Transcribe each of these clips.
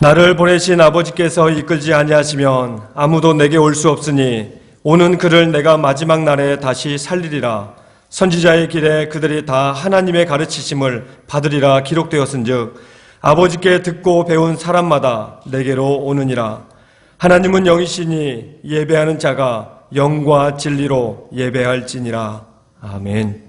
나를 보내신 아버지께서 이끌지 아니하시면 아무도 내게 올 수 없으니 오는 그를 내가 마지막 날에 다시 살리리라. 선지자의 길에 그들이 다 하나님의 가르치심을 받으리라 기록되었은즉 아버지께 듣고 배운 사람마다 내게로 오느니라. 하나님은 영이시니 예배하는 자가 영과 진리로 예배할지니라. 아멘.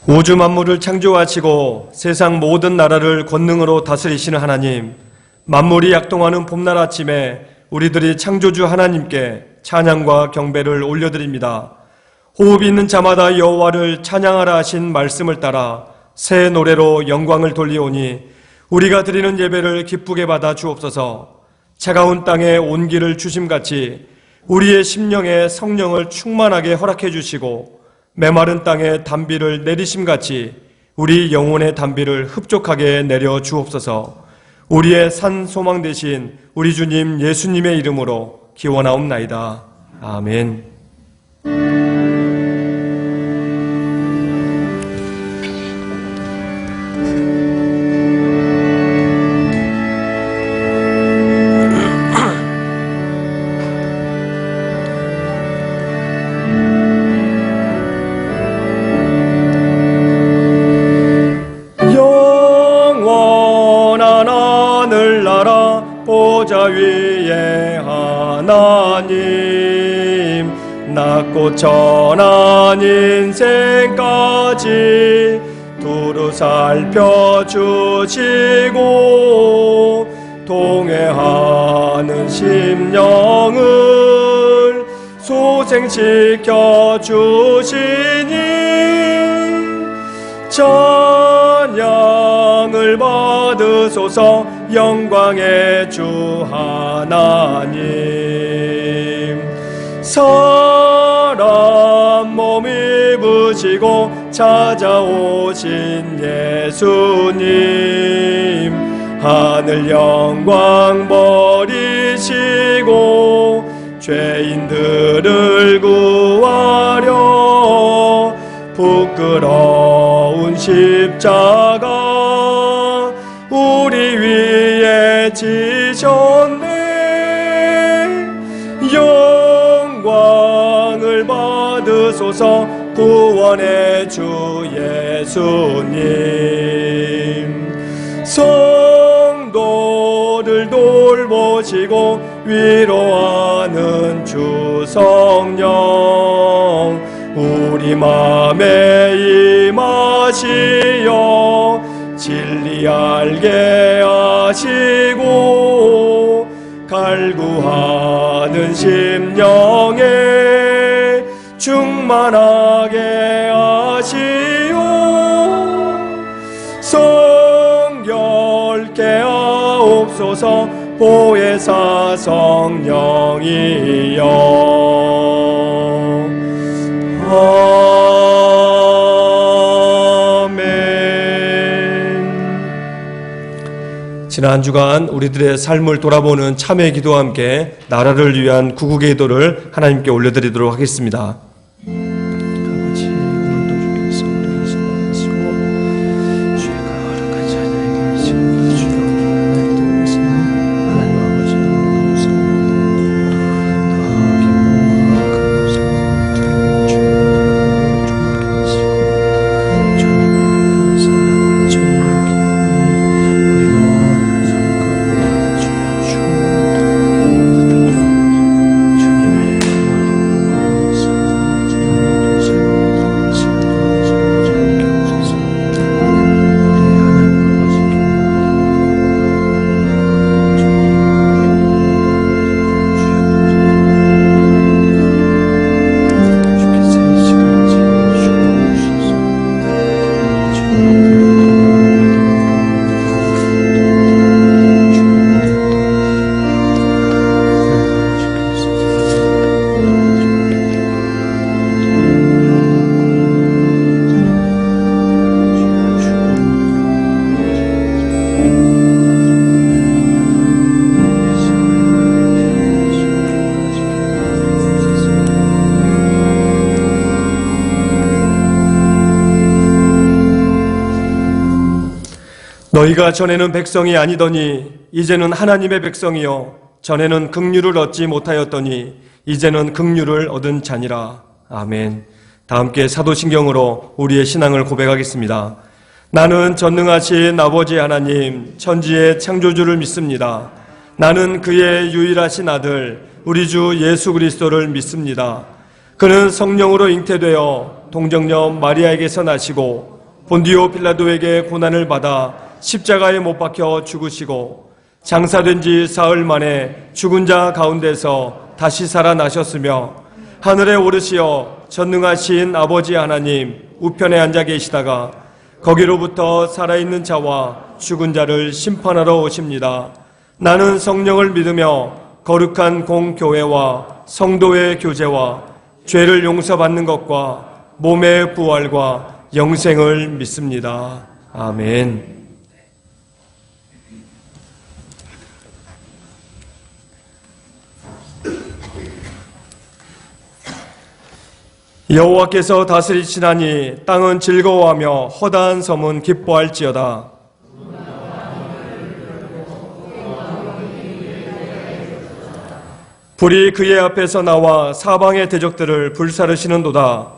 우주 만물을 창조하시고 세상 모든 나라를 권능으로 다스리시는 하나님, 만물이 약동하는 봄날 아침에 우리들이 창조주 하나님께 찬양과 경배를 올려드립니다. 호흡이 있는 자마다 여호와를 찬양하라 하신 말씀을 따라 새 노래로 영광을 돌리오니 우리가 드리는 예배를 기쁘게 받아 주옵소서. 차가운 땅에 온기를 주심같이 우리의 심령에 성령을 충만하게 허락해 주시고 메마른 땅에 단비를 내리심같이 우리 영혼의 단비를 흡족하게 내려 주옵소서. 우리의 산 소망 되신 우리 주님 예수님의 이름으로 기원하옵나이다. 아멘. 보좌 위에 하나님 낮고 천한 인생까지 두루 살펴주시고 동해하는 심령을 소생시켜 주시니 찬양을 받으소서. 영광의 주 하나님, 사람 몸 입으시고 찾아오신 예수님, 하늘 영광 버리시고 죄인들을 구하려 부끄러운 십자가 우리 위에 지셨네. 영광을 받으소서. 구원의 주 예수님, 성도를 돌보시고 위로하는 주 성령, 우리 맘에 임하시어 진리 알게 하시고 갈구하는 심령에 충만하게 하시오. 성결케 하옵소서. 보혜사 성령이여. 지난 주간 우리들의 삶을 돌아보는 참회의 기도와 함께 나라를 위한 구국의 기도를 하나님께 올려드리도록 하겠습니다. 아버지, 오늘도 주께서 우리를 사랑하시고 주의 거룩한 자녀에게 지금 주여 너희가 전에는 백성이 아니더니 이제는 하나님의 백성이요 전에는 긍휼을 얻지 못하였더니 이제는 긍휼을 얻은 자니라. 아멘. 다 함께 사도신경으로 우리의 신앙을 고백하겠습니다. 나는 전능하신 아버지 하나님 천지의 창조주를 믿습니다. 나는 그의 유일하신 아들 우리 주 예수 그리스도를 믿습니다. 그는 성령으로 잉태되어 동정녀 마리아에게서 나시고 본디오 빌라도에게 고난을 받아 십자가에 못 박혀 죽으시고 장사된 지 사흘 만에 죽은 자 가운데서 다시 살아나셨으며 하늘에 오르시어 전능하신 아버지 하나님 우편에 앉아 계시다가 거기로부터 살아있는 자와 죽은 자를 심판하러 오십니다. 나는 성령을 믿으며 거룩한 공교회와 성도의 교제와 죄를 용서받는 것과 몸의 부활과 영생을 믿습니다. 아멘. 여호와께서 다스리시나니 땅은 즐거워하며 허다한 섬은 기뻐할지어다. 불이 그의 앞에서 나와 사방의 대적들을 불사르시는도다.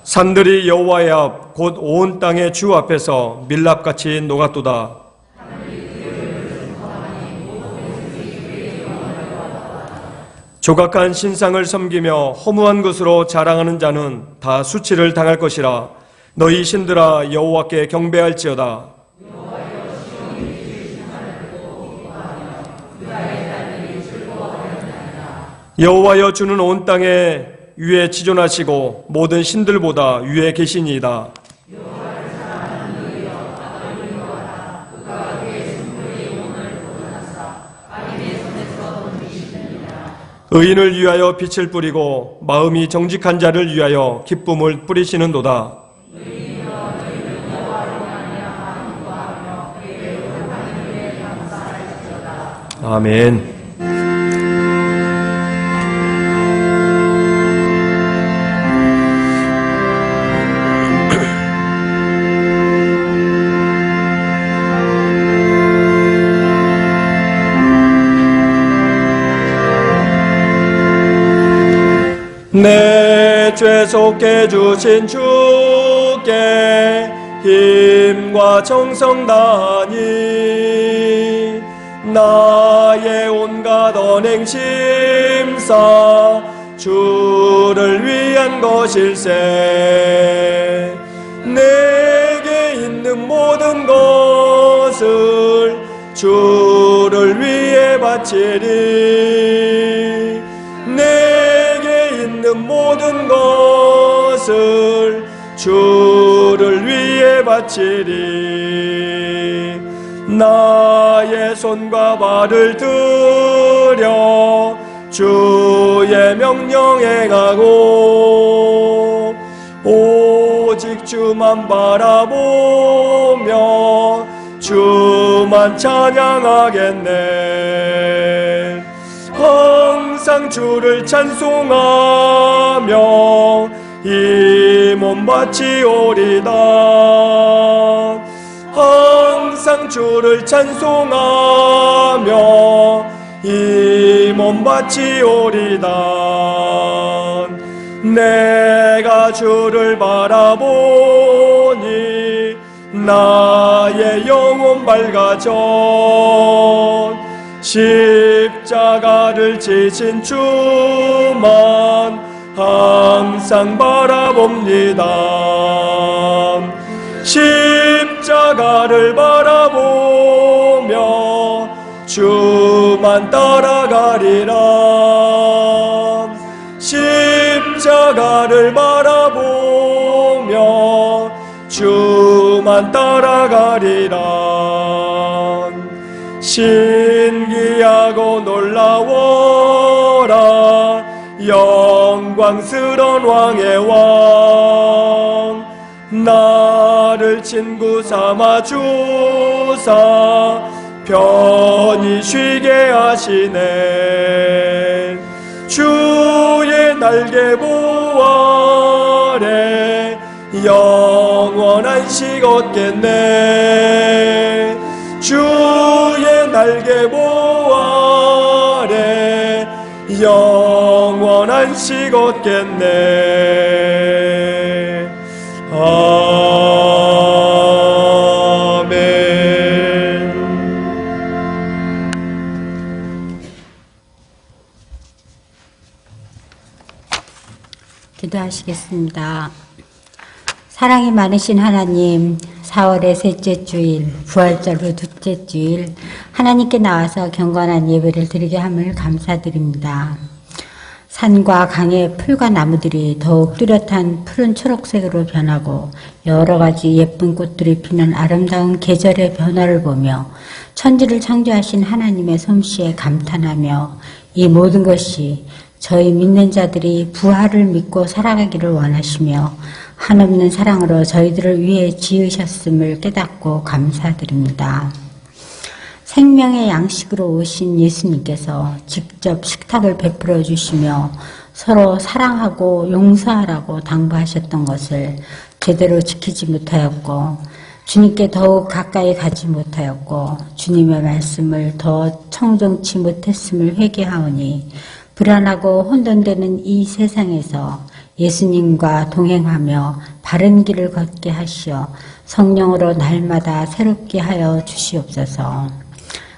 산들이 여호와의 앞 곧 온 땅의 주 앞에서 밀랍같이 녹았도다. 조각한 신상을 섬기며 허무한 것으로 자랑하는 자는 다 수치를 당할 것이라. 너희 신들아 여호와께 경배할지어다. 여호와여 주는 온 땅에 위에 지존하시고 모든 신들보다 위에 계시니이다. 의인을 위하여 빛을 뿌리고 마음이 정직한 자를 위하여 기쁨을 뿌리시는도다. 아멘. 내 죄속해 주신 주께 힘과 정성 다하니 나의 온갖 언행 심사 주를 위한 것일세. 내게 있는 모든 것을 주를 위해 바치리. 내게 있는 모든 것을 주를 위해 바치리. 나의 손과 발을 들여 주의 명령 행하고 오직 주만 바라보며 주만 찬양하겠네. 항상 주를 찬송하며 이 몸 바치오리다. 항상 주를 찬송하며 이 몸 바치오리다. 내가 주를 바라보니 나의 영혼 밝아져. 십자가를 지신 주만 항상 바라봅니다. 십자가를 바라보며 주만 따라가리라. 십자가를 바라보며 주만 따라가리라. 신기하고 놀라워라 영광스런 왕의 왕. 나를 친구 삼아 주사 편히 쉬게 하시네. 주의 날개 보아래 영원한 식 얻겠네. 주의 날개 보호 아래 영원한 식 얻겠네. 아멘. 기도하시겠습니다. 사랑이 많으신 하나님, 4월의 셋째 주일, 부활절 후 둘째 주일, 하나님께 나와서 경건한 예배를 드리게 함을 감사드립니다. 산과 강의 풀과 나무들이 더욱 뚜렷한 푸른 초록색으로 변하고 여러 가지 예쁜 꽃들이 피는 아름다운 계절의 변화를 보며 천지를 창조하신 하나님의 솜씨에 감탄하며 이 모든 것이 저희 믿는 자들이 부활을 믿고 살아가기를 원하시며 한없는 사랑으로 저희들을 위해 지으셨음을 깨닫고 감사드립니다. 생명의 양식으로 오신 예수님께서 직접 식탁을 베풀어 주시며 서로 사랑하고 용서하라고 당부하셨던 것을 제대로 지키지 못하였고 주님께 더욱 가까이 가지 못하였고 주님의 말씀을 더 청정치 못했음을 회개하오니 불안하고 혼돈되는 이 세상에서 예수님과 동행하며 바른 길을 걷게 하시어 성령으로 날마다 새롭게 하여 주시옵소서.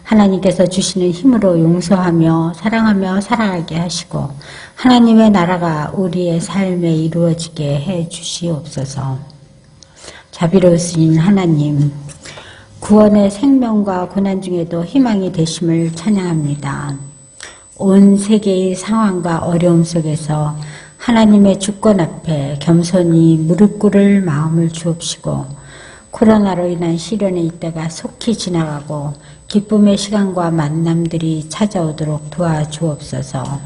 하나님께서 주시는 힘으로 용서하며 사랑하며 살아가게 하시고 하나님의 나라가 우리의 삶에 이루어지게 해 주시옵소서. 자비로우신 하나님, 구원의 생명과 고난 중에도 희망이 되심을 찬양합니다. 온 세계의 상황과 어려움 속에서 하나님의 주권 앞에 겸손히 무릎 꿇을 마음을 주옵시고 코로나로 인한 시련의 이때가 속히 지나가고 기쁨의 시간과 만남들이 찾아오도록 도와주옵소서.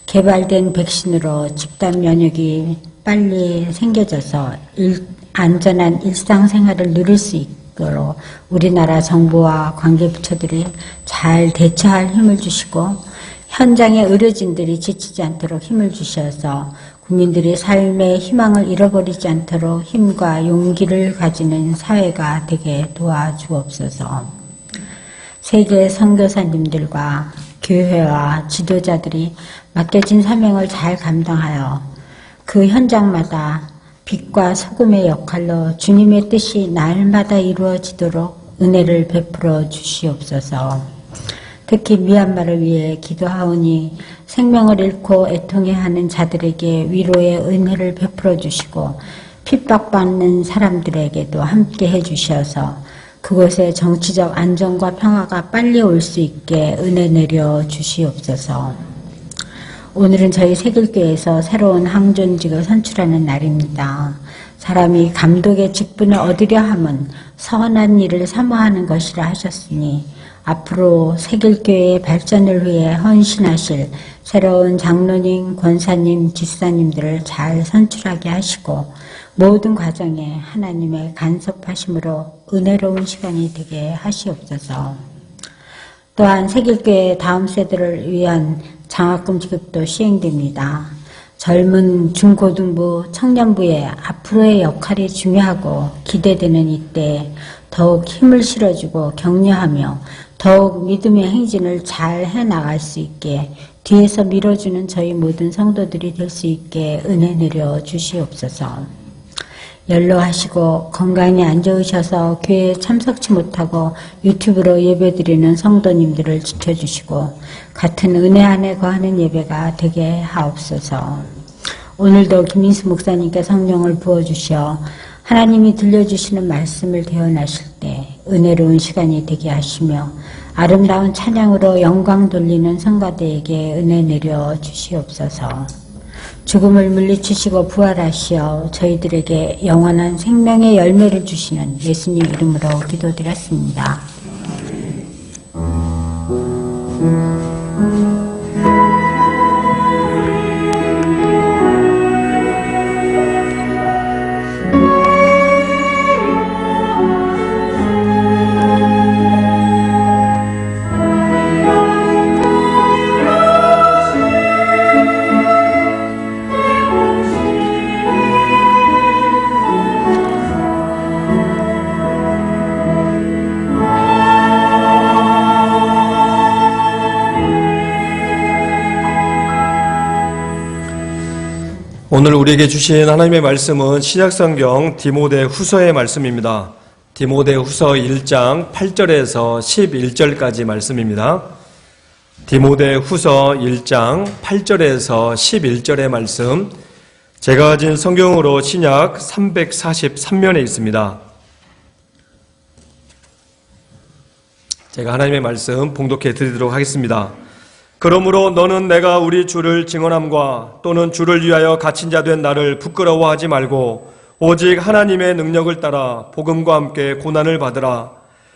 개발된 백신으로 집단 면역이 빨리 생겨져서 안전한 일상생활을 누릴 수 있도록 우리나라 정부와 관계부처들이 잘 대처할 힘을 주시고 현장의 의료진들이 지치지 않도록 힘을 주셔서 국민들이 삶의 희망을 잃어버리지 않도록 힘과 용기를 가지는 사회가 되게 도와주옵소서. 세계 선교사님들과 교회와 지도자들이 맡겨진 사명을 잘 감당하여 그 현장마다 빛과 소금의 역할로 주님의 뜻이 날마다 이루어지도록 은혜를 베풀어 주시옵소서. 특히 미얀마를 위해 기도하오니 생명을 잃고 애통해하는 자들에게 위로의 은혜를 베풀어 주시고 핍박받는 사람들에게도 함께 해주셔서 그곳에 정치적 안정과 평화가 빨리 올 수 있게 은혜 내려 주시옵소서. 오늘은 저희 세길교에서 새로운 항존직을 선출하는 날입니다. 사람이 감독의 직분을 얻으려 함은 선한 일을 사모하는 것이라 하셨으니 앞으로 세길교회의 발전을 위해 헌신하실 새로운 장로님, 권사님, 집사님들을 잘 선출하게 하시고 모든 과정에 하나님의 간섭하심으로 은혜로운 시간이 되게 하시옵소서. 또한 세길교회 다음 세대를 위한 장학금 지급도 시행됩니다. 젊은 중고등부, 청년부의 앞으로의 역할이 중요하고 기대되는 이때 더욱 힘을 실어주고 격려하며 더욱 믿음의 행진을 잘 해나갈 수 있게 뒤에서 밀어주는 저희 모든 성도들이 될 수 있게 은혜 내려 주시옵소서. 연로하시고 건강이 안 좋으셔서 교회에 참석치 못하고 유튜브로 예배드리는 성도님들을 지켜주시고 같은 은혜 안에 거하는 예배가 되게 하옵소서. 오늘도 김인수 목사님께 성령을 부어주시어 하나님이 들려주시는 말씀을 대언하실 때 은혜로운 시간이 되게 하시며 아름다운 찬양으로 영광 돌리는 성가대에게 은혜 내려 주시옵소서. 죽음을 물리치시고 부활하시어 저희들에게 영원한 생명의 열매를 주시는 예수님 이름으로 기도드렸습니다. 오늘 우리에게 주신 하나님의 말씀은 신약성경 디모데후서의 말씀입니다. 디모데후서 1장 8절에서 11절까지 말씀입니다. 디모데후서 1장 8절에서 11절의 말씀, 제가 가진 성경으로 신약 343면에 있습니다. 제가 하나님의 말씀 봉독해 드리도록 하겠습니다. 그러므로 너는 내가 우리 주를 증언함과 또는 주를 위하여 갇힌 자 된 나를 부끄러워하지 말고 오직 하나님의 능력을 따라 복음과 함께 고난을 받으라.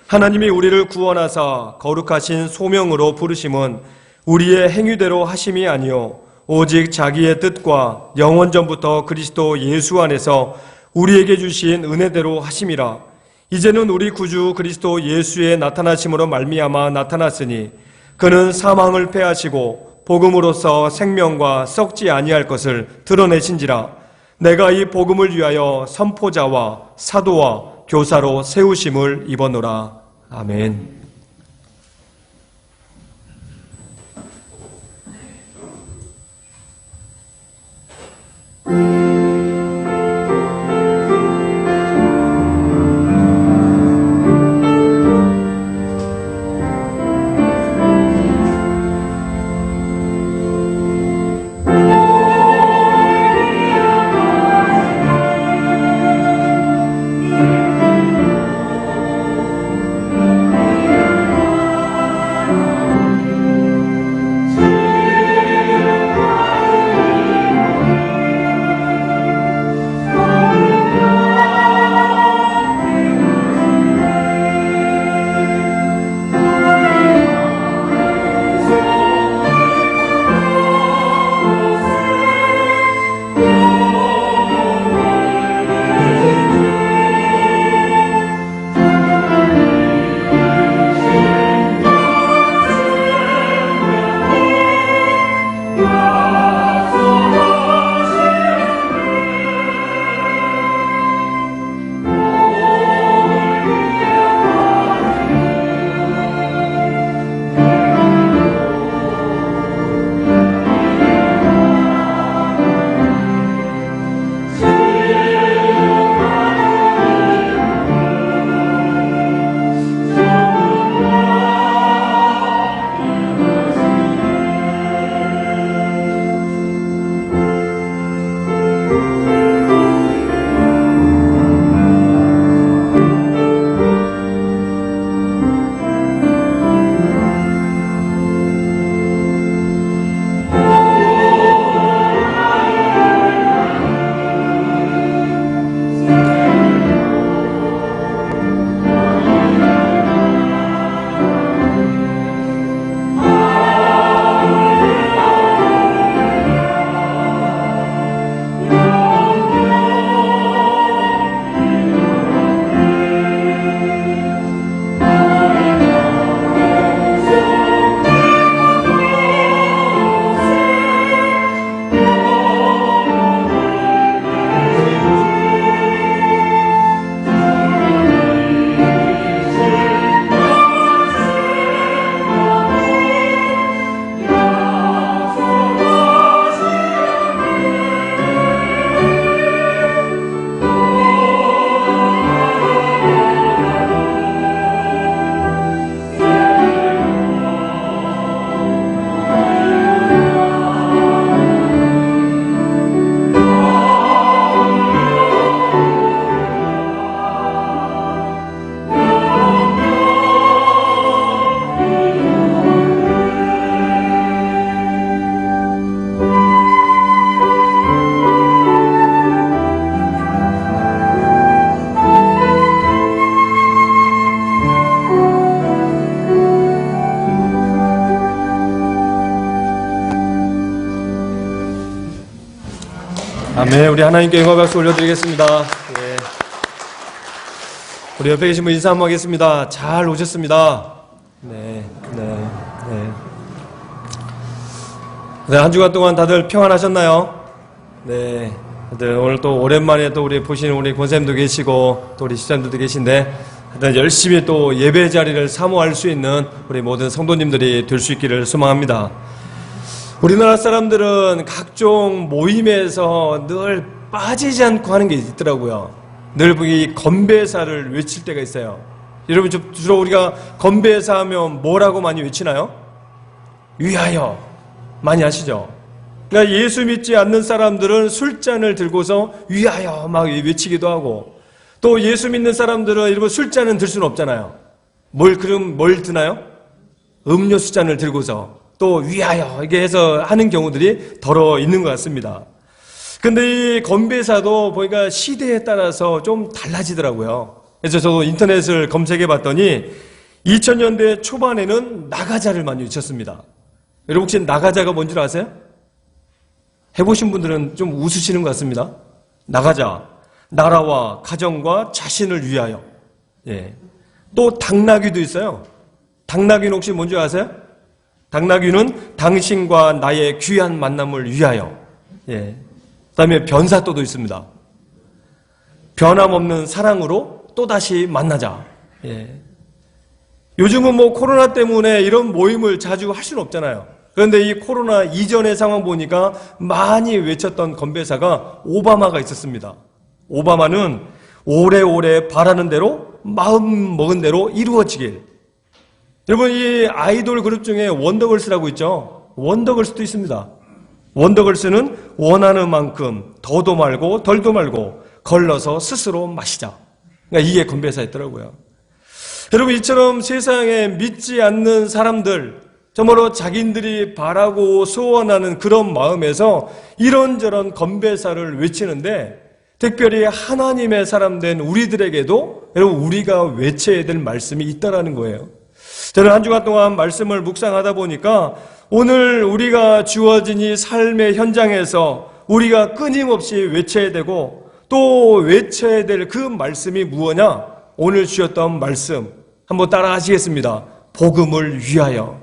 하나님이 우리를 구원하사 거룩하신 소명으로 부르심은 우리의 행위대로 하심이 아니요 오직 자기의 뜻과 영원 전부터 그리스도 예수 안에서 우리에게 주신 은혜대로 하심이라. 이제는 우리 구주 그리스도 예수의 나타나심으로 말미암아 나타났으니 그는 사망을 패하시고 복음으로써 생명과 썩지 아니할 것을 드러내신지라. 내가 이 복음을 위하여 선포자와 사도와 교사로 세우심을 입었노라. 아멘. 아멘. 우리 하나님께 영광 박수 올려드리겠습니다. 예. 우리 옆에 계신 분 인사 한번 하겠습니다. 잘 오셨습니다. 네. 한 주간 동안 다들 평안하셨나요? 네. 다들 오늘 또 오랜만에 또 우리 보시는 우리 권사님도 계시고 또 우리 시장들도 계신데 하여튼 열심히 또 예배 자리를 사모할 수 있는 우리 모든 성도님들이 될 수 있기를 소망합니다. 우리나라 사람들은 각종 모임에서 늘 빠지지 않고 하는 게 있더라고요. 늘 이 건배사를 외칠 때가 있어요. 여러분, 주로 우리가 건배사 하면 뭐라고 많이 외치나요? 위하여 많이 하시죠. 그러니까 예수 믿지 않는 사람들은 술잔을 들고서 위하여 막 외치기도 하고, 또 예수 믿는 사람들은 이런 술잔은 들 수는 없잖아요. 그럼 뭘 드나요? 음료수 잔을 들고서 또 위하여 이게 해서 하는 경우들이 더러 있는 것 같습니다. 근데 이 건배사도 보니까 시대에 따라서 좀 달라지더라고요. 그래서 저도 인터넷을 검색해 봤더니 2000년대 초반에는 나가자를 많이 외쳤습니다. 여러분 혹시 나가자가 뭔지 아세요? 해보신 분들은 좀 웃으시는 것 같습니다. 나가자, 나라와 가정과 자신을 위하여. 예. 또 당나귀도 있어요. 당나귀는 혹시 뭔지 아세요? 당나귀는 당신과 나의 귀한 만남을 위하여. 예. 그다음에 변사또도 있습니다. 변함없는 사랑으로 또다시 만나자. 예. 요즘은 코로나 때문에 이런 모임을 자주 할 수는 없잖아요. 그런데 이 코로나 이전의 상황 보니까 많이 외쳤던 건배사가 오바마가 있었습니다. 오바마는 오래오래 바라는 대로 마음 먹은 대로 이루어지길. 여러분, 이 아이돌 그룹 중에 원더걸스라고 있죠. 원더걸스도 있습니다. 원더걸스는 원하는 만큼 더도 말고 덜도 말고 걸러서 스스로 마시자. 그러니까 이게 건배사였더라고요. 여러분, 이처럼 세상에 믿지 않는 사람들, 정말로 자기들이 바라고 소원하는 그런 마음에서 이런저런 건배사를 외치는데, 특별히 하나님의 사람 된 우리들에게도 여러분 우리가 외쳐야 될 말씀이 있다라는 거예요. 저는 한 주간 동안 말씀을 묵상하다 보니까 오늘 우리가 주어진 이 삶의 현장에서 우리가 끊임없이 외쳐야 되고 또 외쳐야 될 그 말씀이 무엇냐? 오늘 주셨던 말씀 한번 따라 하시겠습니다. 복음을 위하여.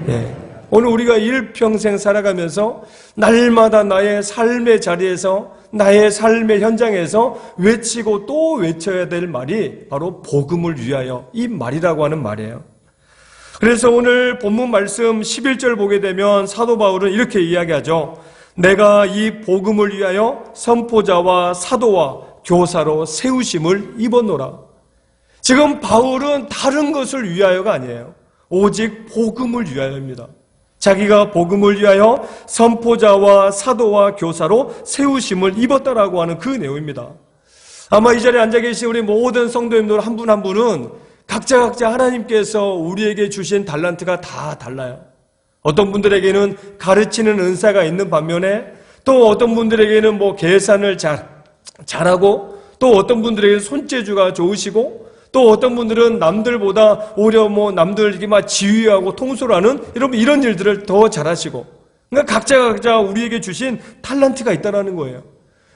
예. 오늘 우리가 일평생 살아가면서 날마다 나의 삶의 자리에서 나의 삶의 현장에서 외치고 또 외쳐야 될 말이 바로 복음을 위하여, 이 말이라고 하는 말이에요. 그래서 오늘 본문 말씀 11절 보게 되면 사도 바울은 이렇게 이야기하죠. 내가 이 복음을 위하여 선포자와 사도와 교사로 세우심을 입었노라. 지금 바울은 다른 것을 위하여가 아니에요. 오직 복음을 위하여입니다. 자기가 복음을 위하여 선포자와 사도와 교사로 세우심을 입었다라고 하는 그 내용입니다. 아마 이 자리에 앉아 계신 우리 모든 성도님들 한 분 한 분은 각자 하나님께서 우리에게 주신 달란트가 다 달라요. 어떤 분들에게는 가르치는 은사가 있는 반면에 또 어떤 분들에게는 계산을 잘하고 또 어떤 분들에게는 손재주가 좋으시고 또 어떤 분들은 남들보다 오히려 남들 이렇게 막 지휘하고 통솔하는 이런 일들을 더 잘하시고, 그러니까 각자 우리에게 주신 탤런트가 있다라는 거예요.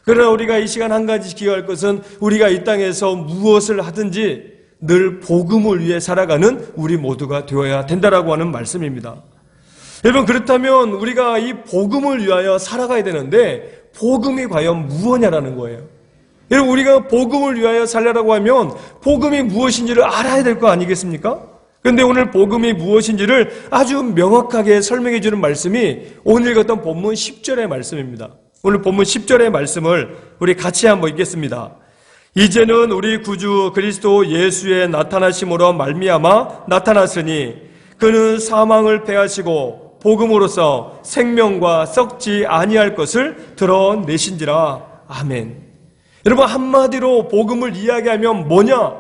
그러나 우리가 이 시간 한 가지 기억할 것은 우리가 이 땅에서 무엇을 하든지 늘 복음을 위해 살아가는 우리 모두가 되어야 된다라고 하는 말씀입니다. 여러분, 그렇다면 우리가 이 복음을 위하여 살아가야 되는데 복음이 과연 무엇냐라는 거예요. 여러분, 우리가 복음을 위하여 살려라고 하면 복음이 무엇인지를 알아야 될 거 아니겠습니까? 그런데 오늘 복음이 무엇인지를 아주 명확하게 설명해 주는 말씀이 오늘 읽었던 본문 10절의 말씀입니다. 오늘 본문 10절의 말씀을 우리 같이 한번 읽겠습니다. 이제는 우리 구주 그리스도 예수의 나타나심으로 말미암아 나타났으니 그는 사망을 패하시고 복음으로써 생명과 썩지 아니할 것을 드러내신지라. 아멘. 여러분, 한마디로 복음을 이야기하면 뭐냐?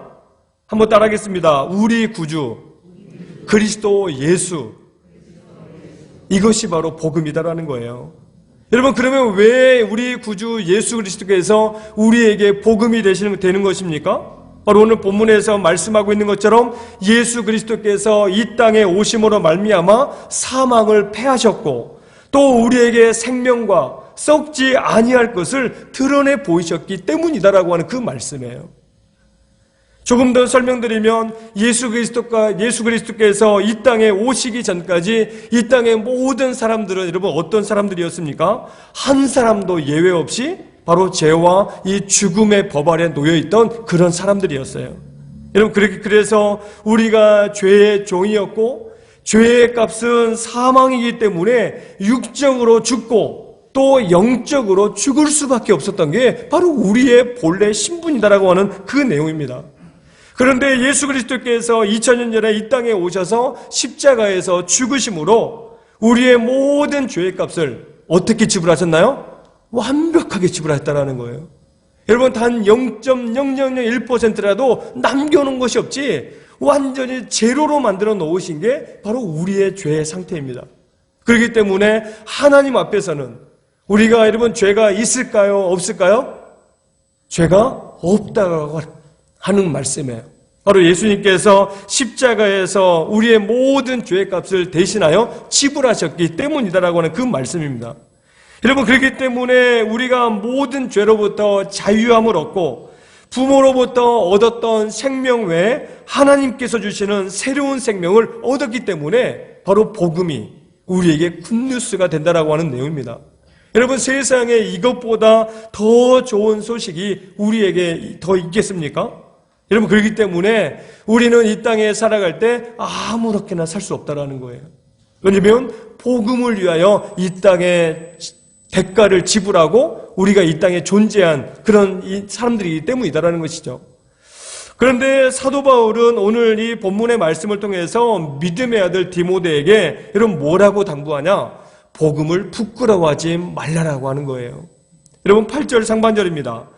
한번 따라하겠습니다. 우리 구주 그리스도 예수, 이것이 바로 복음이다라는 거예요. 여러분, 그러면 왜 우리 구주 예수 그리스도께서 우리에게 복음이 되는 것입니까? 바로 오늘 본문에서 말씀하고 있는 것처럼 예수 그리스도께서 이 땅에 오심으로 말미암아 사망을 패하셨고 또 우리에게 생명과 썩지 아니할 것을 드러내 보이셨기 때문이다라고 하는 그 말씀이에요. 조금 더 설명드리면 예수 그리스도께서 이 땅에 오시기 전까지 이 땅의 모든 사람들은 여러분 어떤 사람들이었습니까? 한 사람도 예외 없이 바로 죄와 이 죽음의 법 아래 놓여있던 그런 사람들이었어요. 여러분, 그래서 우리가 죄의 종이었고 죄의 값은 사망이기 때문에 육적으로 죽고 또 영적으로 죽을 수밖에 없었던 게 바로 우리의 본래 신분이다라고 하는 그 내용입니다. 그런데 예수 그리스도께서 2000년 전에 이 땅에 오셔서 십자가에서 죽으심으로 우리의 모든 죄의 값을 어떻게 지불하셨나요? 완벽하게 지불하셨다는 거예요. 여러분, 단 0.0001%라도 남겨놓은 것이 없지 완전히 제로로 만들어 놓으신 게 바로 우리의 죄의 상태입니다. 그렇기 때문에 하나님 앞에서는 우리가 여러분 죄가 있을까요? 없을까요? 죄가 없다고 하는 말씀이에요. 바로 예수님께서 십자가에서 우리의 모든 죄의 값을 대신하여 지불하셨기 때문이다라고 하는 그 말씀입니다. 여러분, 그렇기 때문에 우리가 모든 죄로부터 자유함을 얻고 부모로부터 얻었던 생명 외에 하나님께서 주시는 새로운 생명을 얻었기 때문에 바로 복음이 우리에게 굿뉴스가 된다라고 하는 내용입니다. 여러분, 세상에 이것보다 더 좋은 소식이 우리에게 더 있겠습니까? 여러분, 그렇기 때문에 우리는 이 땅에 살아갈 때 아무렇게나 살 수 없다라는 거예요. 왜냐하면 복음을 위하여 이 땅에 대가를 지불하고 우리가 이 땅에 존재한 그런 사람들이기 때문이다라는 것이죠. 그런데 사도 바울은 오늘 이 본문의 말씀을 통해서 믿음의 아들 디모데에게 여러분 뭐라고 당부하냐? 복음을 부끄러워하지 말라라고 하는 거예요. 여러분, 8절 상반절입니다.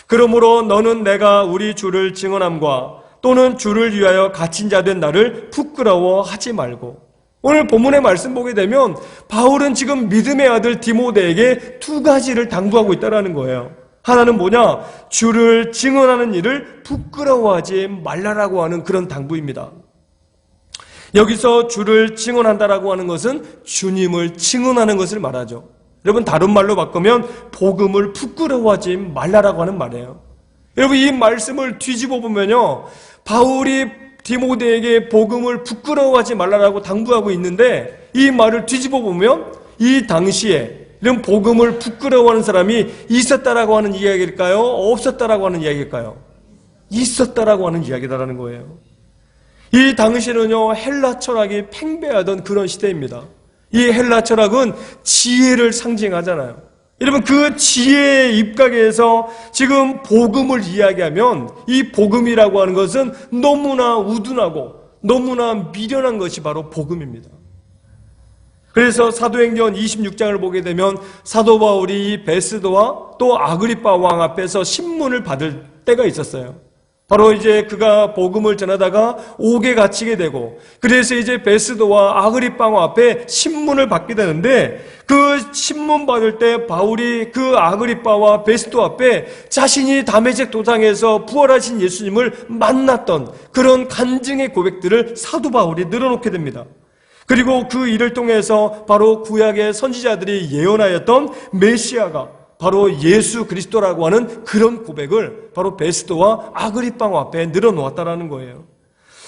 그러므로 너는 내가 우리 주를 증언함과 또는 주를 위하여 갇힌 자 된 나를 부끄러워하지 말고. 오늘 본문의 말씀 보게 되면 바울은 지금 믿음의 아들 디모데에게 두 가지를 당부하고 있다는 거예요. 하나는 뭐냐? 주를 증언하는 일을 부끄러워하지 말라라고 하는 그런 당부입니다. 여기서 주를 증언한다라고 하는 것은 주님을 증언하는 것을 말하죠. 여러분, 다른 말로 바꾸면 복음을 부끄러워하지 말라라고 하는 말이에요. 여러분, 이 말씀을 뒤집어 보면요, 바울이 디모데에게 복음을 부끄러워하지 말라라고 당부하고 있는데 이 말을 뒤집어 보면 이 당시에 이런 복음을 부끄러워하는 사람이 있었다라고 하는 이야기일까요? 없었다라고 하는 이야기일까요? 있었다라고 하는 이야기다라는 거예요. 이 당시는요, 헬라 철학이 팽배하던 그런 시대입니다. 이 헬라 철학은 지혜를 상징하잖아요. 여러분, 그 지혜의 입각에서 지금 복음을 이야기하면 이 복음이라고 하는 것은 너무나 우둔하고 너무나 미련한 것이 바로 복음입니다. 그래서 사도행전 26장을 보게 되면 사도 바울이 베스도와 또 아그리파 왕 앞에서 신문을 받을 때가 있었어요. 바로 이제 그가 복음을 전하다가 옥에 갇히게 되고, 그래서 이제 베스도와 아그리파 왕 앞에 신문을 받게 되는데, 그 신문 받을 때 바울이 그 아그리파와 베스도 앞에 자신이 다메섹 도상에서 부활하신 예수님을 만났던 그런 간증의 고백들을 사도 바울이 늘어놓게 됩니다. 그리고 그 일을 통해서 바로 구약의 선지자들이 예언하였던 메시아가 바로 예수 그리스도라고 하는 그런 고백을 바로 베스도와 아그리파 앞에 늘어놓았다라는 거예요.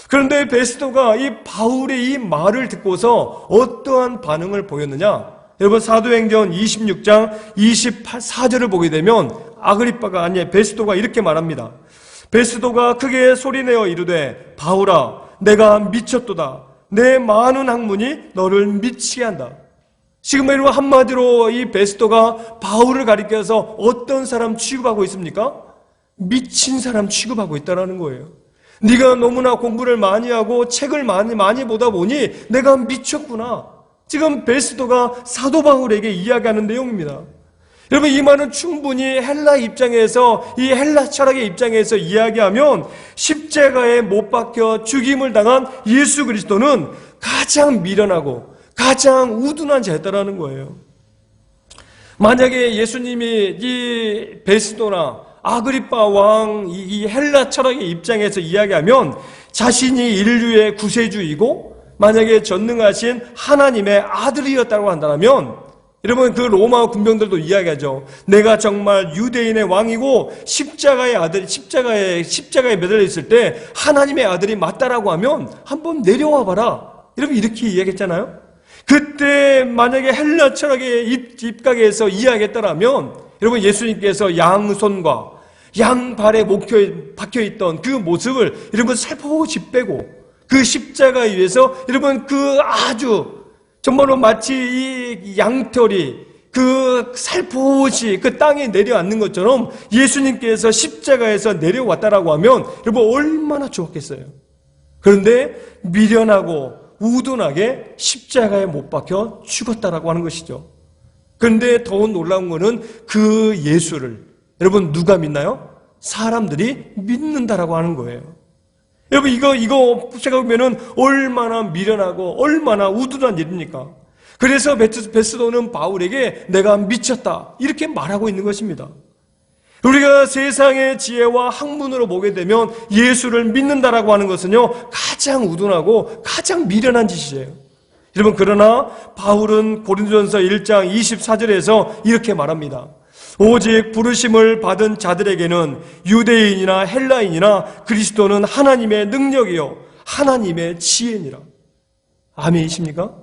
그런데 베스도가 이 바울의 이 말을 듣고서 어떠한 반응을 보였느냐? 여러분, 사도행전 26장 24절을 보게 되면 베스도가 이렇게 말합니다. 베스도가 크게 소리내어 이르되 바울아, 내가 미쳤도다. 내 많은 학문이 너를 미치게 한다. 지금 여러분, 한마디로 이 베스도가 바울을 가리켜서 어떤 사람 취급하고 있습니까? 미친 사람 취급하고 있다는 거예요. 네가 너무나 공부를 많이 하고 책을 많이 보다 보니 내가 미쳤구나. 지금 베스도가 사도 바울에게 이야기하는 내용입니다. 여러분, 이 말은 충분히 헬라 입장에서, 이 헬라 철학의 입장에서 이야기하면 십자가에 못 박혀 죽임을 당한 예수 그리스도는 가장 미련하고 가장 우둔한 자였다라는 거예요. 만약에 예수님이 이 베스도나 아그리파 왕, 이 헬라 철학의 입장에서 이야기하면 자신이 인류의 구세주이고 만약에 전능하신 하나님의 아들이었다고 한다면, 여러분, 그 로마 군병들도 이야기하죠. 내가 정말 유대인의 왕이고 십자가에 매달려 있을 때 하나님의 아들이 맞다라고 하면 한번 내려와 봐라. 여러분, 이렇게 이야기했잖아요. 그때 만약에 헬라 철학의 입각에서 이야기했다라면, 여러분, 예수님께서 양손과 양발에 박혀있던 그 모습을 여러분 살포시 빼고 그 십자가 위에서 여러분 그 아주 정말로 마치 이 양털이 그 살포시 그 땅에 내려앉는 것처럼 예수님께서 십자가에서 내려왔다라고 하면 여러분 얼마나 좋았겠어요. 그런데 미련하고 우둔하게 십자가에 못 박혀 죽었다라고 하는 것이죠. 그런데 더 놀라운 것은 그 예수를 여러분 누가 믿나요? 사람들이 믿는다라고 하는 거예요. 여러분 이거 생각해보면 얼마나 미련하고 얼마나 우둔한 일입니까? 그래서 베스도는 바울에게 내가 미쳤다 이렇게 말하고 있는 것입니다. 우리가 세상의 지혜와 학문으로 보게 되면 예수를 믿는다라고 하는 것은요 가장 우둔하고 가장 미련한 짓이에요. 여러분 그러나 바울은 고린도전서 1장 24절에서 이렇게 말합니다. 오직 부르심을 받은 자들에게는 유대인이나 헬라인이나 그리스도는 하나님의 능력이요 하나님의 지혜니라. 아멘이십니까?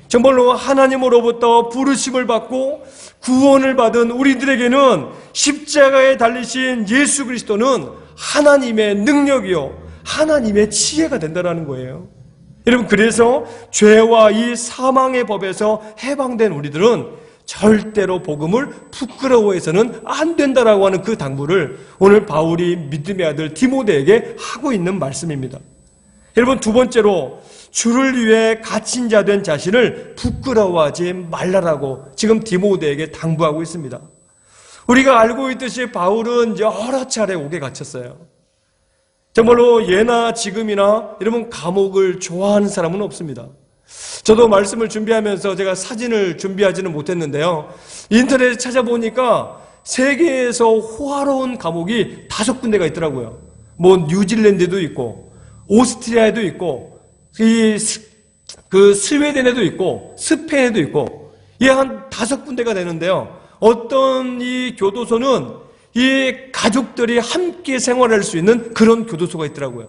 정말로 하나님으로부터 부르심을 받고 구원을 받은 우리들에게는 십자가에 달리신 예수 그리스도는 하나님의 능력이요 하나님의 지혜가 된다는 거예요. 여러분 그래서 죄와 이 사망의 법에서 해방된 우리들은 절대로 복음을 부끄러워해서는 안 된다라고 하는 그 당부를 오늘 바울이 믿음의 아들 디모데에게 하고 있는 말씀입니다. 여러분 두 번째로 주를 위해 갇힌 자 된 자신을 부끄러워하지 말라라고 지금 디모데에게 당부하고 있습니다. 우리가 알고 있듯이 바울은 여러 차례 옥에 갇혔어요. 정말로 예나 지금이나 여러분 감옥을 좋아하는 사람은 없습니다. 저도 말씀을 준비하면서 제가 사진을 준비하지는 못했는데요. 인터넷에 찾아보니까 세계에서 호화로운 감옥이 5군데가 있더라고요. 뭐 뉴질랜드도 있고 오스트리아에도 있고 그 스웨덴에도 있고 스페인에도 있고 이 한 5군데가 되는데요. 어떤 이 교도소는 이 가족들이 함께 생활할 수 있는 그런 교도소가 있더라고요.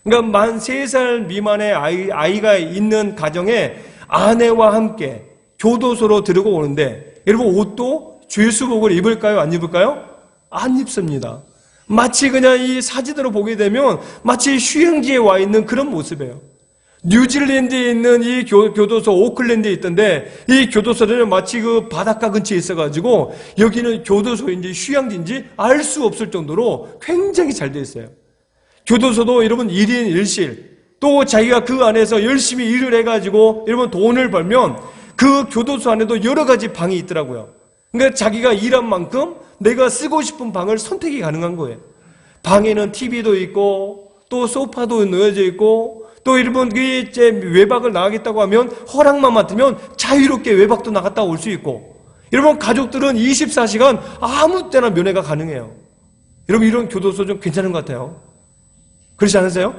그러니까 만 3살 미만의 아이가 있는 가정에 아내와 함께 교도소로 들고 오는데 여러분 옷도 죄수복을 입을까요? 안 입을까요? 안 입습니다. 마치 그냥 이 사진으로 보게 되면 마치 휴양지에 와 있는 그런 모습이에요. 뉴질랜드에 있는 이 교도소 오클랜드에 있던데 이 교도소는 마치 그 바닷가 근처에 있어가지고 여기는 교도소인지 휴양지인지 알 수 없을 정도로 굉장히 잘 되어 있어요. 교도소도 여러분 1인 1실 또 자기가 그 안에서 열심히 일을 해가지고 여러분 돈을 벌면 그 교도소 안에도 여러 가지 방이 있더라고요. 그러니까 자기가 일한 만큼 내가 쓰고 싶은 방을 선택이 가능한 거예요. 방에는 TV도 있고 또 소파도 놓여져 있고 또 여러분 이제 외박을 나가겠다고 하면 허락만 맡으면 자유롭게 외박도 나갔다 올 수 있고 여러분 가족들은 24시간 아무 때나 면회가 가능해요. 여러분 이런 교도소 좀 괜찮은 것 같아요. 그렇지 않으세요?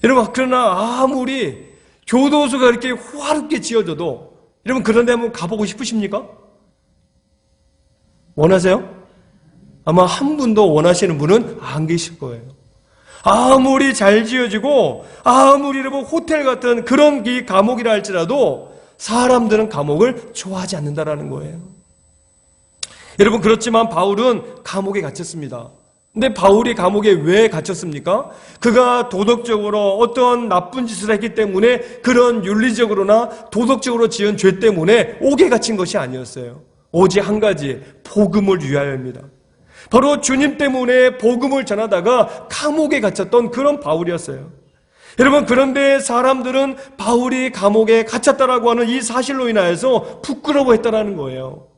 여러분 그러나 아무리 교도소가 이렇게 호화롭게 지어져도 여러분 그런 데 한번 가보고 싶으십니까? 원하세요? 아마 한 분도 원하시는 분은 안 계실 거예요. 아무리 잘 지어지고 아무리 여러분 호텔 같은 그런 이 감옥이라 할지라도 사람들은 감옥을 좋아하지 않는다라는 거예요. 여러분 그렇지만 바울은 감옥에 갇혔습니다. 근데 바울이 감옥에 왜 갇혔습니까? 그가 도덕적으로 어떤 나쁜 짓을 했기 때문에 그런 윤리적으로나 도덕적으로 지은 죄 때문에 옥에 갇힌 것이 아니었어요. 오직 한 가지, 복음을 위하여입니다. 바로 주님 때문에 복음을 전하다가 감옥에 갇혔던 그런 바울이었어요. 여러분 그런데 사람들은 바울이 감옥에 갇혔다라고 하는 이 사실로 인하여서 부끄러워했다라는 거예요.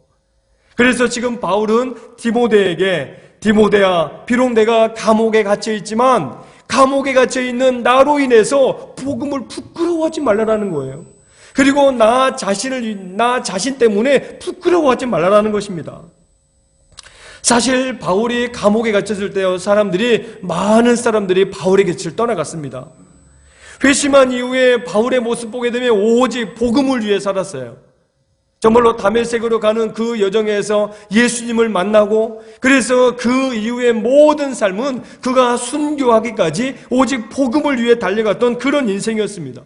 그래서 지금 바울은 디모데에게 디모데야 비록 내가 감옥에 갇혀있지만 감옥에 갇혀있는 나로 인해서 복음을 부끄러워하지 말라라는 거예요. 그리고 나 자신 때문에 부끄러워하지 말라라는 것입니다. 사실 바울이 감옥에 갇혔을 때요 많은 사람들이 바울의 곁을 떠나갔습니다. 회심한 이후에 바울의 모습 보게 되면 오직 복음을 위해 살았어요. 정말로 다메섹으로 가는 그 여정에서 예수님을 만나고 그래서 그 이후의 모든 삶은 그가 순교하기까지 오직 복음을 위해 달려갔던 그런 인생이었습니다.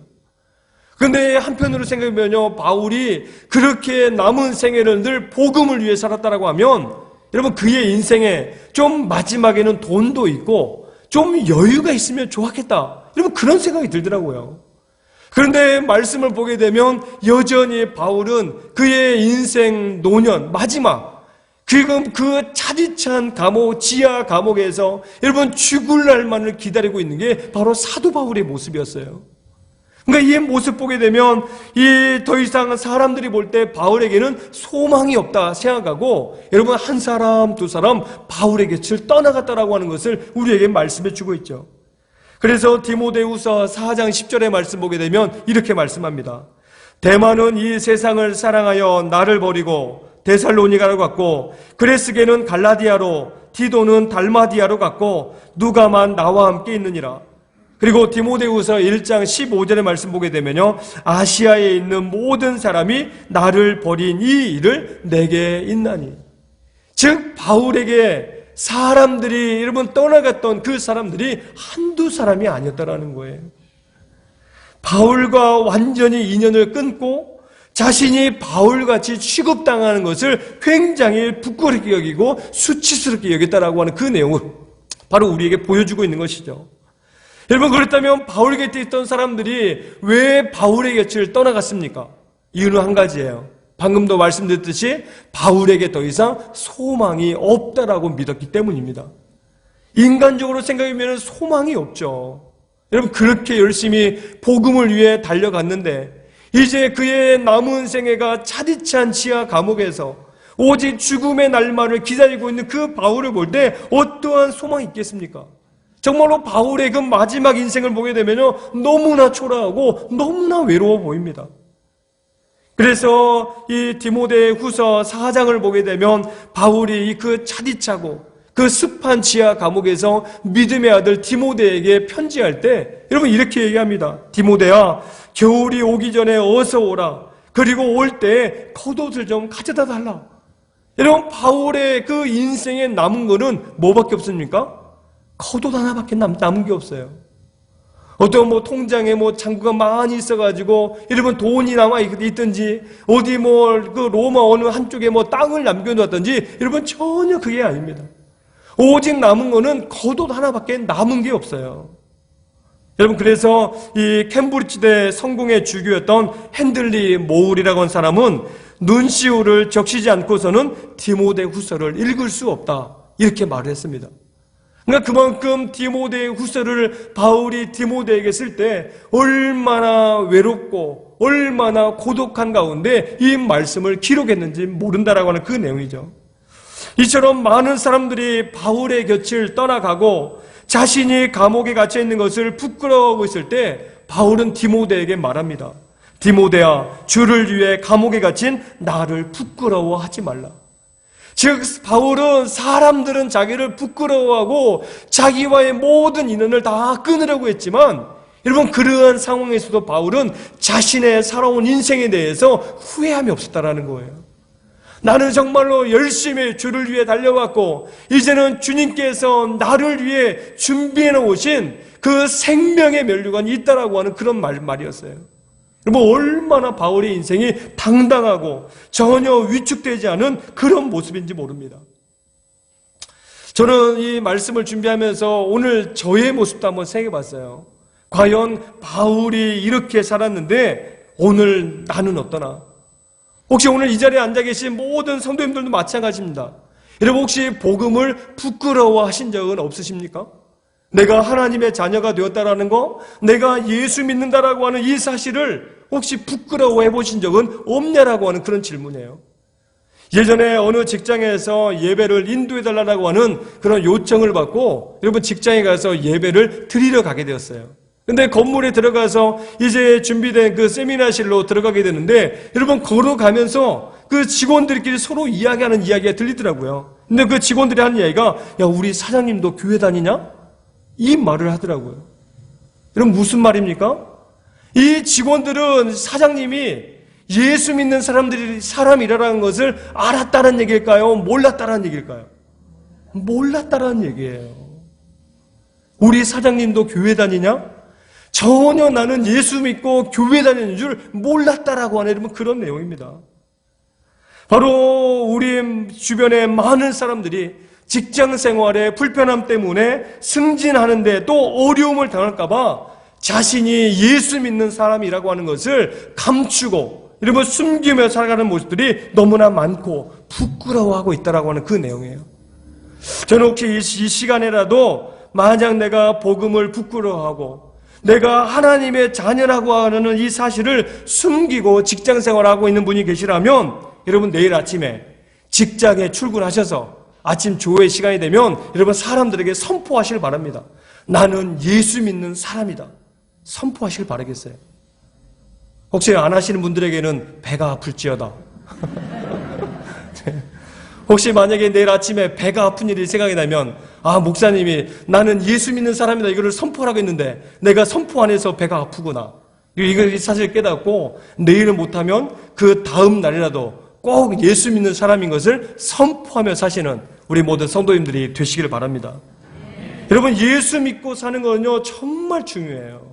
그런데 한편으로 생각해보면요 바울이 그렇게 남은 생애를 늘 복음을 위해 살았다라고 하면 여러분 그의 인생에 좀 마지막에는 돈도 있고 좀 여유가 있으면 좋았겠다 여러분 그런 생각이 들더라고요. 그런데 말씀을 보게 되면 여전히 바울은 그의 인생 노년 마지막 지금 그 차디찬 감옥, 지하 감옥에서 여러분 죽을 날만을 기다리고 있는 게 바로 사도 바울의 모습이었어요. 그러니까 이 모습 보게 되면 이 더 이상 사람들이 볼 때 바울에게는 소망이 없다 생각하고 여러분 한 사람 두 사람 바울의 곁을 떠나갔다라고 하는 것을 우리에게 말씀해 주고 있죠. 그래서 디모데후서 4장 10절의 말씀 보게 되면 이렇게 말씀합니다. 데마는 이 세상을 사랑하여 나를 버리고 데살로니가로 갔고 그레스게는 갈라디아로 디도는 달마디아로 갔고 누가만 나와 함께 있느니라. 그리고 디모데후서 1장 15절의 말씀 보게 되면요, 아시아에 있는 모든 사람이 나를 버린 이 일을 내게 있나니. 즉 바울에게 사람들이 여러분 떠나갔던 그 사람들이 한두 사람이 아니었다라는 거예요. 바울과 완전히 인연을 끊고 자신이 바울같이 취급당하는 것을 굉장히 부끄럽게 여기고 수치스럽게 여겼다라고 하는 그 내용을 바로 우리에게 보여주고 있는 것이죠. 여러분 그렇다면 바울 곁에 있던 사람들이 왜 바울의 곁을 떠나갔습니까? 이유는 한 가지예요. 방금도 말씀드렸듯이 바울에게 더 이상 소망이 없다라고 믿었기 때문입니다. 인간적으로 생각하면 소망이 없죠. 여러분 그렇게 열심히 복음을 위해 달려갔는데 이제 그의 남은 생애가 차디찬 지하 감옥에서 오직 죽음의 날만을 기다리고 있는 그 바울을 볼 때 어떠한 소망이 있겠습니까? 정말로 바울의 그 마지막 인생을 보게 되면요 너무나 초라하고 너무나 외로워 보입니다. 그래서 이 디모데후서 4장을 보게 되면 바울이 그 차디차고 그 습한 지하 감옥에서 믿음의 아들 디모데에게 편지할 때 여러분 이렇게 얘기합니다. 디모데야, 겨울이 오기 전에 어서 오라. 그리고 올 때 겉옷을 좀 가져다 달라. 여러분 바울의 그 인생에 남은 거는 뭐밖에 없습니까? 겉옷 하나밖에 남은 게 없어요. 어떤 통장에 잔고가 많이 있어가지고 여러분 돈이 남아 있든지 어디 그 로마 어느 한쪽에 땅을 남겨놓았든지 여러분 전혀 그게 아닙니다. 오직 남은 거는 겉옷 하나밖에 남은 게 없어요. 여러분 그래서 이 캠브리지대 성공의 주교였던 핸들리 모울이라고 하는 사람은 눈시울을 적시지 않고서는 디모데후서를 읽을 수 없다 이렇게 말을 했습니다. 그러니까 그만큼 디모데 후서를 바울이 디모데에게 쓸 때 얼마나 외롭고 얼마나 고독한 가운데 이 말씀을 기록했는지 모른다라고 하는 그 내용이죠. 이처럼 많은 사람들이 바울의 곁을 떠나가고 자신이 감옥에 갇혀 있는 것을 부끄러워하고 있을 때 바울은 디모데에게 말합니다. 디모데야, 주를 위해 감옥에 갇힌 나를 부끄러워하지 말라. 즉 바울은 사람들은 자기를 부끄러워하고 자기와의 모든 인연을 다 끊으려고 했지만 여러분 그러한 상황에서도 바울은 자신의 살아온 인생에 대해서 후회함이 없었다라는 거예요. 나는 정말로 열심히 주를 위해 달려왔고 이제는 주님께서 나를 위해 준비해 놓으신 그 생명의 면류관이 있다라고 하는 그런 말이었어요. 얼마나 바울의 인생이 당당하고 전혀 위축되지 않은 그런 모습인지 모릅니다. 저는 이 말씀을 준비하면서 오늘 저의 모습도 한번 생각해 봤어요. 과연 바울이 이렇게 살았는데 오늘 나는 어떠나? 혹시 오늘 이 자리에 앉아 계신 모든 성도님들도 마찬가지입니다. 여러분 혹시 복음을 부끄러워하신 적은 없으십니까? 내가 하나님의 자녀가 되었다라는 거, 내가 예수 믿는다라고 하는 이 사실을 혹시 부끄러워해 보신 적은 없냐라고 하는 그런 질문이에요. 예전에 어느 직장에서 예배를 인도해달라고 하는 그런 요청을 받고 여러분 직장에 가서 예배를 드리러 가게 되었어요. 근데 건물에 들어가서 이제 준비된 그 세미나실로 들어가게 되는데 여러분 걸어가면서 그 직원들끼리 서로 이야기하는 이야기가 들리더라고요. 근데 그 직원들이 하는 이야기가 야 우리 사장님도 교회 다니냐? 이 말을 하더라고요. 여러분 무슨 말입니까? 이 직원들은 사장님이 예수 믿는 사람이라는 것을 알았다는 얘기일까요? 몰랐다는 얘기일까요? 몰랐다는 얘기예요. 우리 사장님도 교회 다니냐? 전혀 나는 예수 믿고 교회 다니는 줄 몰랐다라고 하는 여러분 그런 내용입니다. 바로 우리 주변에 많은 사람들이 직장 생활의 불편함 때문에 승진하는데 또 어려움을 당할까봐 자신이 예수 믿는 사람이라고 하는 것을 감추고 이러면 숨기며 살아가는 모습들이 너무나 많고 부끄러워하고 있다라고 하는 그 내용이에요. 저는 혹시 이 시간에라도 만약 내가 복음을 부끄러워하고 내가 하나님의 자녀라고 하는 이 사실을 숨기고 직장 생활하고 있는 분이 계시라면 여러분 내일 아침에 직장에 출근하셔서 아침 조회 시간이 되면 여러분 사람들에게 선포하시길 바랍니다. 나는 예수 믿는 사람이다. 선포하시길 바라겠어요. 혹시 안 하시는 분들에게는 배가 아플지어다. 혹시 만약에 내일 아침에 배가 아픈 일이 생각이 나면 목사님이 나는 예수 믿는 사람이다 이거를 선포하라고 했는데 내가 선포 안 해서 배가 아프구나. 이걸 사실 깨닫고 내일은 못하면 그 다음 날이라도 꼭 예수 믿는 사람인 것을 선포하며 사시는 우리 모든 성도님들이 되시기를 바랍니다. 여러분 예수 믿고 사는 거는요 정말 중요해요.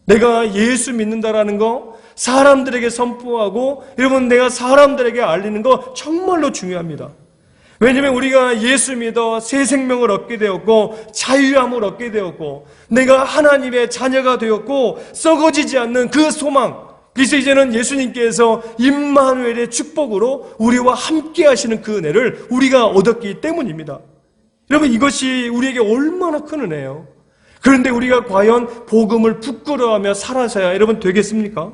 내가 예수 믿는다라는 거 사람들에게 선포하고 여러분 내가 사람들에게 알리는 거 정말로 중요합니다. 왜냐하면 우리가 예수 믿어 새 생명을 얻게 되었고 자유함을 얻게 되었고 내가 하나님의 자녀가 되었고 썩어지지 않는 그 소망, 그래서 이제는 예수님께서 임마누엘의 축복으로 우리와 함께 하시는 그 은혜를 우리가 얻었기 때문입니다. 여러분 이것이 우리에게 얼마나 큰 은혜예요. 그런데 우리가 과연 복음을 부끄러워하며 살아서야 여러분 되겠습니까?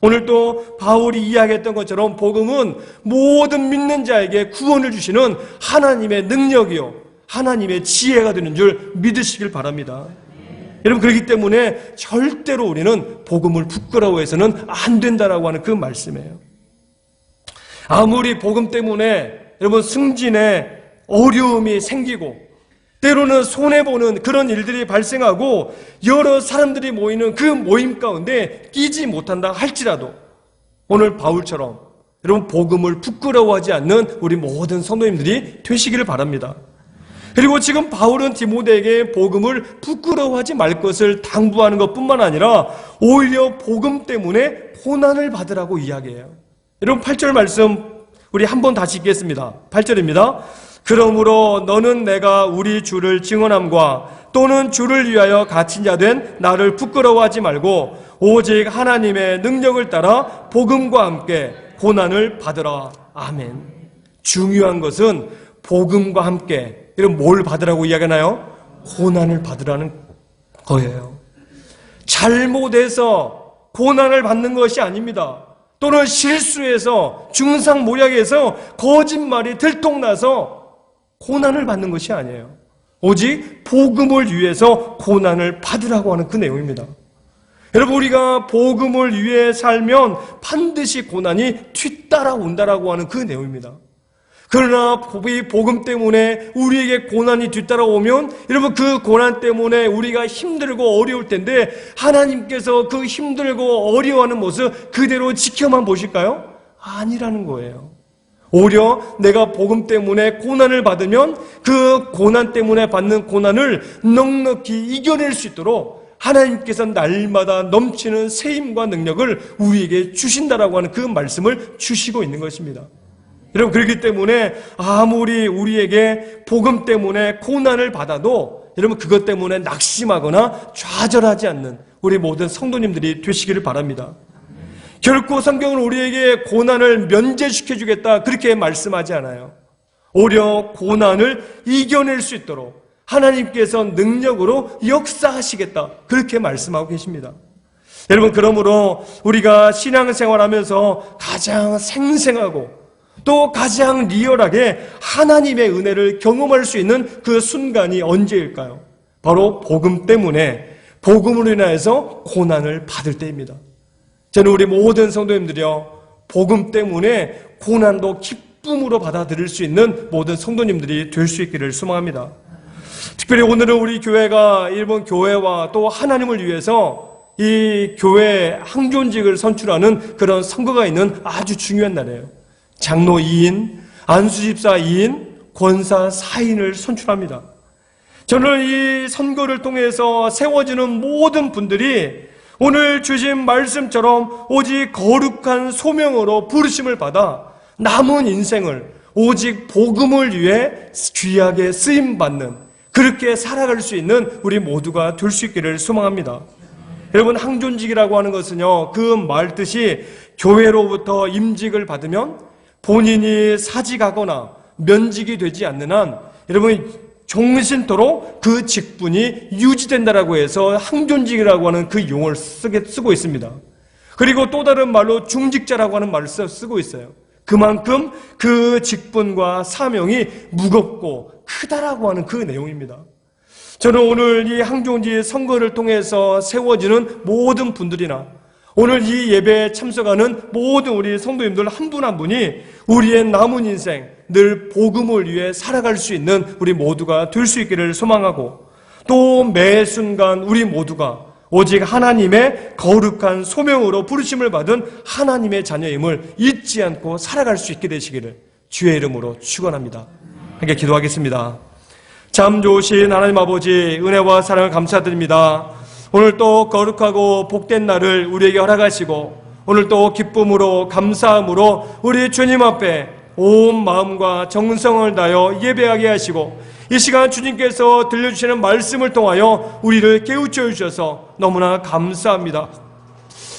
오늘 또 바울이 이야기했던 것처럼 복음은 모든 믿는 자에게 구원을 주시는 하나님의 능력이요 하나님의 지혜가 되는 줄 믿으시길 바랍니다. 여러분 그렇기 때문에 절대로 우리는 복음을 부끄러워해서는 안 된다라고 하는 그 말씀이에요. 아무리 복음 때문에 여러분 승진에 어려움이 생기고 때로는 손해보는 그런 일들이 발생하고 여러 사람들이 모이는 그 모임 가운데 끼지 못한다 할지라도 오늘 바울처럼 여러분 복음을 부끄러워하지 않는 우리 모든 성도님들이 되시기를 바랍니다. 그리고 지금 바울은 디모데에게 복음을 부끄러워하지 말 것을 당부하는 것뿐만 아니라 오히려 복음 때문에 고난을 받으라고 이야기해요. 여러분 8절 말씀 우리 한번 다시 읽겠습니다. 8절입니다. 그러므로 너는 내가 우리 주를 증언함과 또는 주를 위하여 갇힌 자 된 나를 부끄러워하지 말고 오직 하나님의 능력을 따라 복음과 함께 고난을 받으라. 아멘. 중요한 것은 복음과 함께 이런 뭘 받으라고 이야기하나요? 고난을 받으라는 거예요. 잘못해서 고난을 받는 것이 아닙니다. 또는 실수해서 중상모략해서 거짓말이 들통나서 고난을 받는 것이 아니에요. 오직 복음을 위해서 고난을 받으라고 하는 그 내용입니다. 여러분 우리가 복음을 위해 살면 반드시 고난이 뒤따라온다라고 하는 그 내용입니다. 그러나 이 복음 때문에 우리에게 고난이 뒤따라오면 여러분 그 고난 때문에 우리가 힘들고 어려울 텐데 하나님께서 그 힘들고 어려워하는 모습 그대로 지켜만 보실까요? 아니라는 거예요. 오히려 내가 복음 때문에 고난을 받으면 그 고난 때문에 받는 고난을 넉넉히 이겨낼 수 있도록 하나님께서 날마다 넘치는 세임과 능력을 우리에게 주신다라고 하는 그 말씀을 주시고 있는 것입니다. 여러분 그렇기 때문에 아무리 우리에게 복음 때문에 고난을 받아도 여러분 그것 때문에 낙심하거나 좌절하지 않는 우리 모든 성도님들이 되시기를 바랍니다. 결코 성경은 우리에게 고난을 면제시켜주겠다 그렇게 말씀하지 않아요. 오히려 고난을 이겨낼 수 있도록 하나님께서 능력으로 역사하시겠다 그렇게 말씀하고 계십니다. 여러분 그러므로 우리가 신앙생활하면서 가장 생생하고 또 가장 리얼하게 하나님의 은혜를 경험할 수 있는 그 순간이 언제일까요? 바로 복음 때문에 복음으로 인하여서 고난을 받을 때입니다. 저는 우리 모든 성도님들이요 복음 때문에 고난도 기쁨으로 받아들일 수 있는 모든 성도님들이 될 수 있기를 소망합니다. 특별히 오늘은 우리 교회가 일본 교회와 또 하나님을 위해서 이 교회 항존직을 선출하는 그런 선거가 있는 아주 중요한 날이에요. 장로 2인, 안수집사 2인, 권사 4인을 선출합니다. 저는 이 선거를 통해서 세워지는 모든 분들이 오늘 주신 말씀처럼 오직 거룩한 소명으로 부르심을 받아 남은 인생을 오직 복음을 위해 귀하게 쓰임받는 그렇게 살아갈 수 있는 우리 모두가 될 수 있기를 소망합니다. 여러분, 항존직이라고 하는 것은요, 그 말 뜻이 교회로부터 임직을 받으면 본인이 사직하거나 면직이 되지 않는 한 여러분 종신토록 그 직분이 유지된다라고 해서 항존직이라고 하는 그 용어를 쓰고 있습니다. 그리고 또 다른 말로 중직자라고 하는 말을 쓰고 있어요. 그만큼 그 직분과 사명이 무겁고 크다라고 하는 그 내용입니다. 저는 오늘 이 항존직 선거를 통해서 세워지는 모든 분들이나 오늘 이 예배에 참석하는 모든 우리 성도님들 한 분 한 분이 우리의 남은 인생 늘 복음을 위해 살아갈 수 있는 우리 모두가 될 수 있기를 소망하고, 또 매 순간 우리 모두가 오직 하나님의 거룩한 소명으로 부르심을 받은 하나님의 자녀임을 잊지 않고 살아갈 수 있게 되시기를 주의 이름으로 축원합니다. 함께 기도하겠습니다. 참 좋으신 하나님 아버지, 은혜와 사랑을 감사드립니다. 오늘 또 거룩하고 복된 날을 우리에게 허락하시고, 오늘 또 기쁨으로 감사함으로 우리 주님 앞에 온 마음과 정성을 다하여 예배하게 하시고, 이 시간 주님께서 들려주시는 말씀을 통하여 우리를 깨우쳐 주셔서 너무나 감사합니다.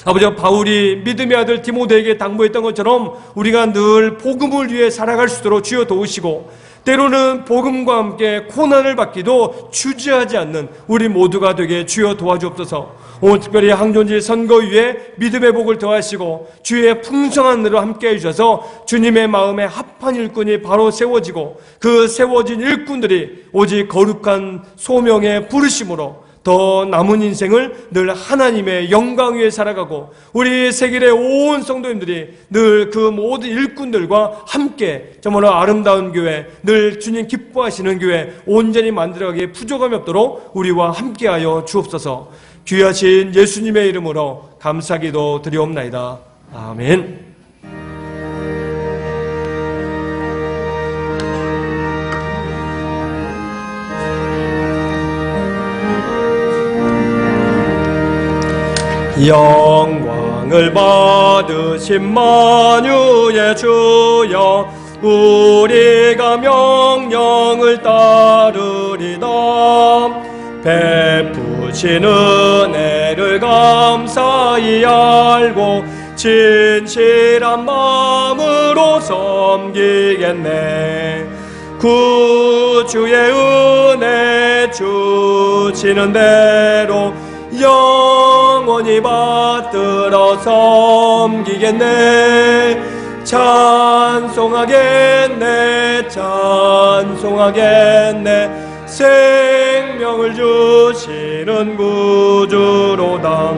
아버지, 바울이 믿음의 아들 디모데에게 당부했던 것처럼 우리가 늘 복음을 위해 살아갈 수 있도록 주여 도우시고, 때로는 복음과 함께 고난을 받기도 주저하지 않는 우리 모두가 되게 주여 도와주옵소서. 오늘 특별히 항존직 선거위에 믿음의 복을 더하시고 주의 풍성한 은혜로 함께 해주셔서 주님의 마음에 합한 일꾼이 바로 세워지고, 그 세워진 일꾼들이 오직 거룩한 소명의 부르심으로 더 남은 인생을 늘 하나님의 영광 위에 살아가고, 우리 세계의 온 성도님들이 늘 그 모든 일꾼들과 함께 정말로 아름다운 교회, 늘 주님 기뻐하시는 교회 온전히 만들어가기에 부족함이 없도록 우리와 함께하여 주옵소서. 귀하신 예수님의 이름으로 감사기도 드리옵나이다. 아멘. 영광을 받으신 만유의 주여, 우리가 명령을 따르리다. 베푸신 은혜를 감사히 알고 진실한 마음으로 섬기겠네. 구주의 은혜 주시는 대로 영원히 받들어 섬기겠네. 찬송하겠네, 찬송하겠네. 생명을 주시는 구주로다.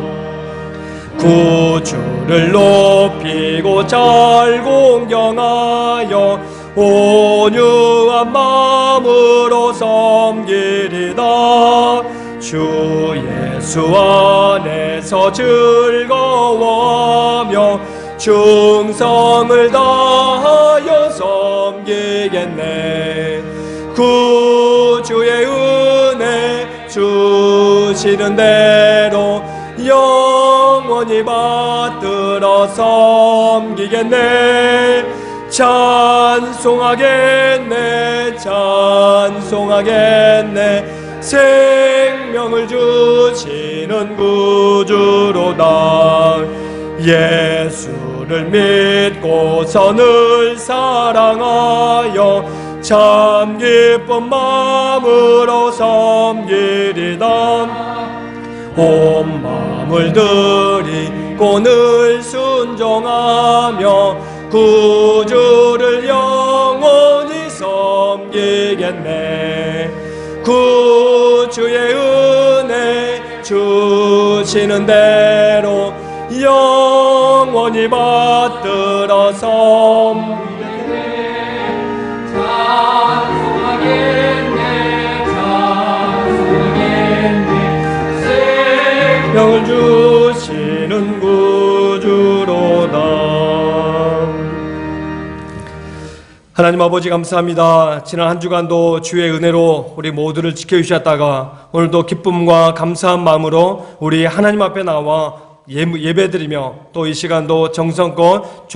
구주를 높이고 잘 공경하여 온유한 마음으로 섬기리다. 주 예수 안에서 즐거워하며 충성을 다하여 섬기겠네. 구주의 은혜 주시는 대로 영원히 받들어 섬기겠네. 찬송하겠네, 찬송하겠네. 생명을 주시는 구주로다. 예수를 믿고서 늘 사랑하여 참 기쁜 마음으로 섬기리다. 온 마음을 드리고 늘 순종하며 구주를 영원히 섬기겠네. 구주의 은혜 주시는 대로 영원히 받들어 섬기겠네. 찬송하겠네, 찬송하겠네. 생명을 주시는 구주로다. 하나님 아버지 감사합니다. 지난 한 주간도 주의 은혜로 우리 모두를 지켜주셨다가 오늘도 기쁨과 감사한 마음으로 우리 하나님 앞에 나와 예배드리며 또 이 시간도 정성껏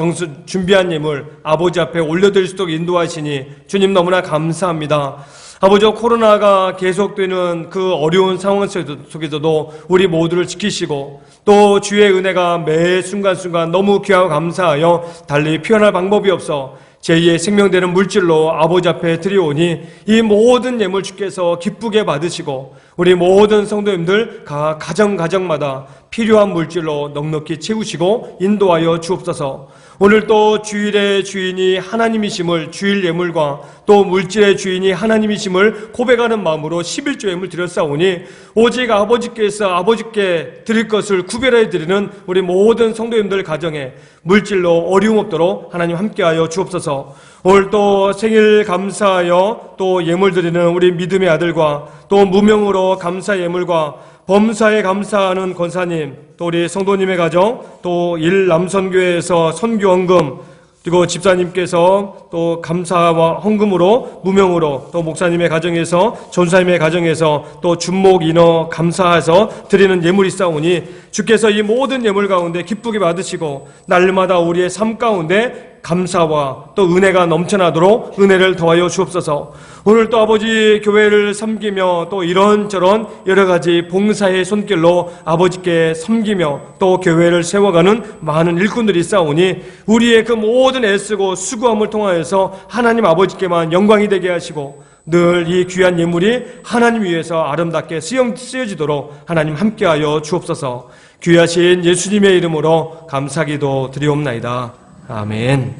준비한 예물 아버지 앞에 올려드릴 수 있도록 인도하시니 주님 너무나 감사합니다. 아버지, 코로나가 계속되는 그 어려운 상황 속에서도 우리 모두를 지키시고 또 주의 은혜가 매 순간순간 너무 귀하고 감사하여 달리 표현할 방법이 없어 제2의 생명되는 물질로 아버지 앞에 드리오니 이 모든 예물 주께서 기쁘게 받으시고 우리 모든 성도님들 각 가정마다 필요한 물질로 넉넉히 채우시고 인도하여 주옵소서. 오늘 또 주일의 주인이 하나님이심을, 주일 예물과 또 물질의 주인이 하나님이심을 고백하는 마음으로 11조 예물 드렸사오니 오직 아버지께서 아버지께 드릴 것을 구별해 드리는 우리 모든 성도님들 가정에 물질로 어려움 없도록 하나님 함께하여 주옵소서. 오늘 또 생일 감사하여 또 예물 드리는 우리 믿음의 아들과 또 무명으로 감사 예물과 범사에 감사하는 권사님, 또 우리 성도님의 가정, 또 일남선교회에서 선교헌금, 그리고 집사님께서 또 감사와 헌금으로 무명으로 또 목사님의 가정에서 전사님의 가정에서 또 준목 인어 감사해서 드리는 예물이 있사오니 주께서 이 모든 예물 가운데 기쁘게 받으시고 날마다 우리의 삶 가운데 감사와 또 은혜가 넘쳐나도록 은혜를 더하여 주옵소서. 오늘 또 아버지 교회를 섬기며 또 이런저런 여러 가지 봉사의 손길로 아버지께 섬기며 또 교회를 세워가는 많은 일꾼들이 있사오니 우리의 그 모든 애쓰고 수고함을 통하여서 하나님 아버지께만 영광이 되게 하시고 늘 이 귀한 예물이 하나님 위해서 아름답게 쓰여지도록 하나님 함께하여 주옵소서. 귀하신 예수님의 이름으로 감사기도 드리옵나이다. 아멘.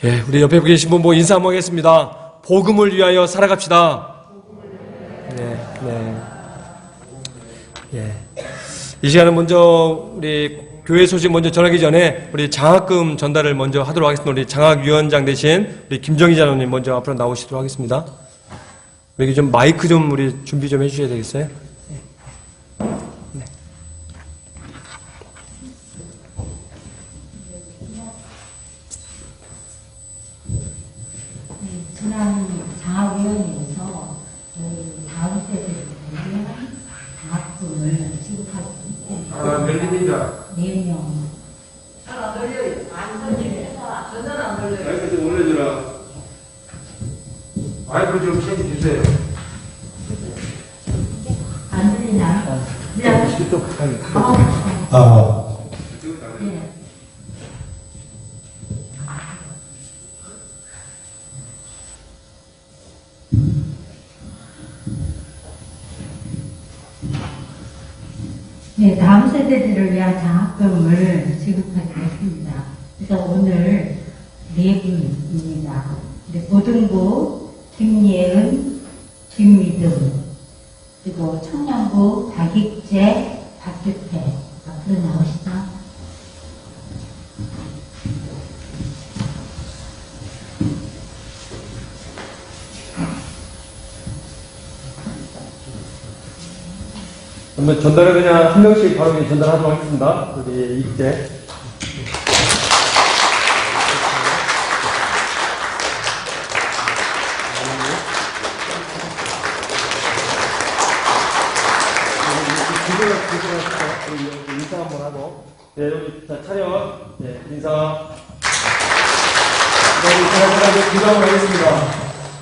예, 우리 옆에 계신 분 인사 한번 하겠습니다. 복음을 위하여 살아갑시다. 네, 네. 예. 이 시간은 먼저 우리 교회 소식 먼저 전하기 전에 우리 장학금 전달을 먼저 하도록 하겠습니다. 우리 장학위원장 대신 우리 김정희 장로님 먼저 앞으로 나오시도록 하겠습니다. 여기 좀 마이크 좀 우리 준비 좀 해주셔야 되겠어요? 네. 지난 장학위원회에서 다음 세대들에게 장학금을 지급할 수 있고 열립니다. 4명. 안 걸려요. 안 걸려요. 전화는 안 걸려요. 마이크 좀 올려주라. 마이크 좀 챙겨주세요. 안 들리나? 또 가까이. 네. 네, 다음 세대들을 위한 장학금을 지급하기로 했습니다. 그래서 오늘 4분입니다. 고등부 김예은, 김미등, 그리고 청년부 박익재, 박규태 앞으로 나오시죠. 그러면 전달을 그냥 한 명씩 바로 그냥 전달하도록 하겠습니다. 우리 이익재. 인사 한번 하고. 네, 여기 자, 차렷. 네, 인사. 네, 인사 기도하고 가겠습니다.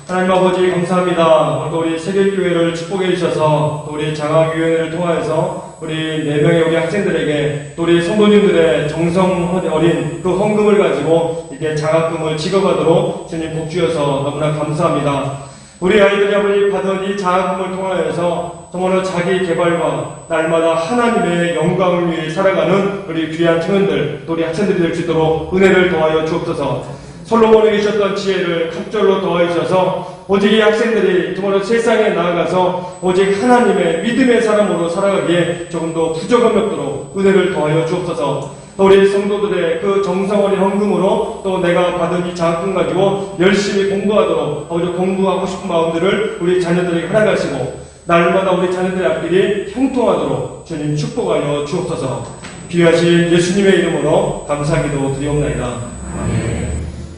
하나님 아버지 감사합니다. 오늘도 우리 세계교회를 축복해 주셔서 또 우리 장학위원회를 통하여서 우리 4명의 우리 학생들에게 또 우리 성도님들의 정성 어린 그 헌금을 가지고 이게 장학금을 지급하도록 주님 복 주셔서 너무나 감사합니다. 우리 아이들이 아버지 받은 이 장학금을 통하여서 정말로 자기 개발과 날마다 하나님의 영광을 위해 살아가는 우리 귀한 청년들 또 우리 학생들이 될 수 있도록 은혜를 더하여 주옵소서. 솔로몬에 계셨던 지혜를 갑절로 더하여 주셔서 오직 이 학생들이 정말로 세상에 나아가서 오직 하나님의 믿음의 사람으로 살아가기에 조금 더 부족함이 없도록 은혜를 더하여 주옵소서. 또 우리 성도들의 그 정성 어린 헌금으로 또 내가 받은 이 장학금 가지고 열심히 공부하도록 아버지 공부하고 싶은 마음들을 우리 자녀들에게 허락하시고 날마다 우리 자녀들의 앞길이 형통하도록 주님 축복하여 주옵소서. 귀하신 예수님의 이름으로 감사기도 드리옵나이다. 아멘.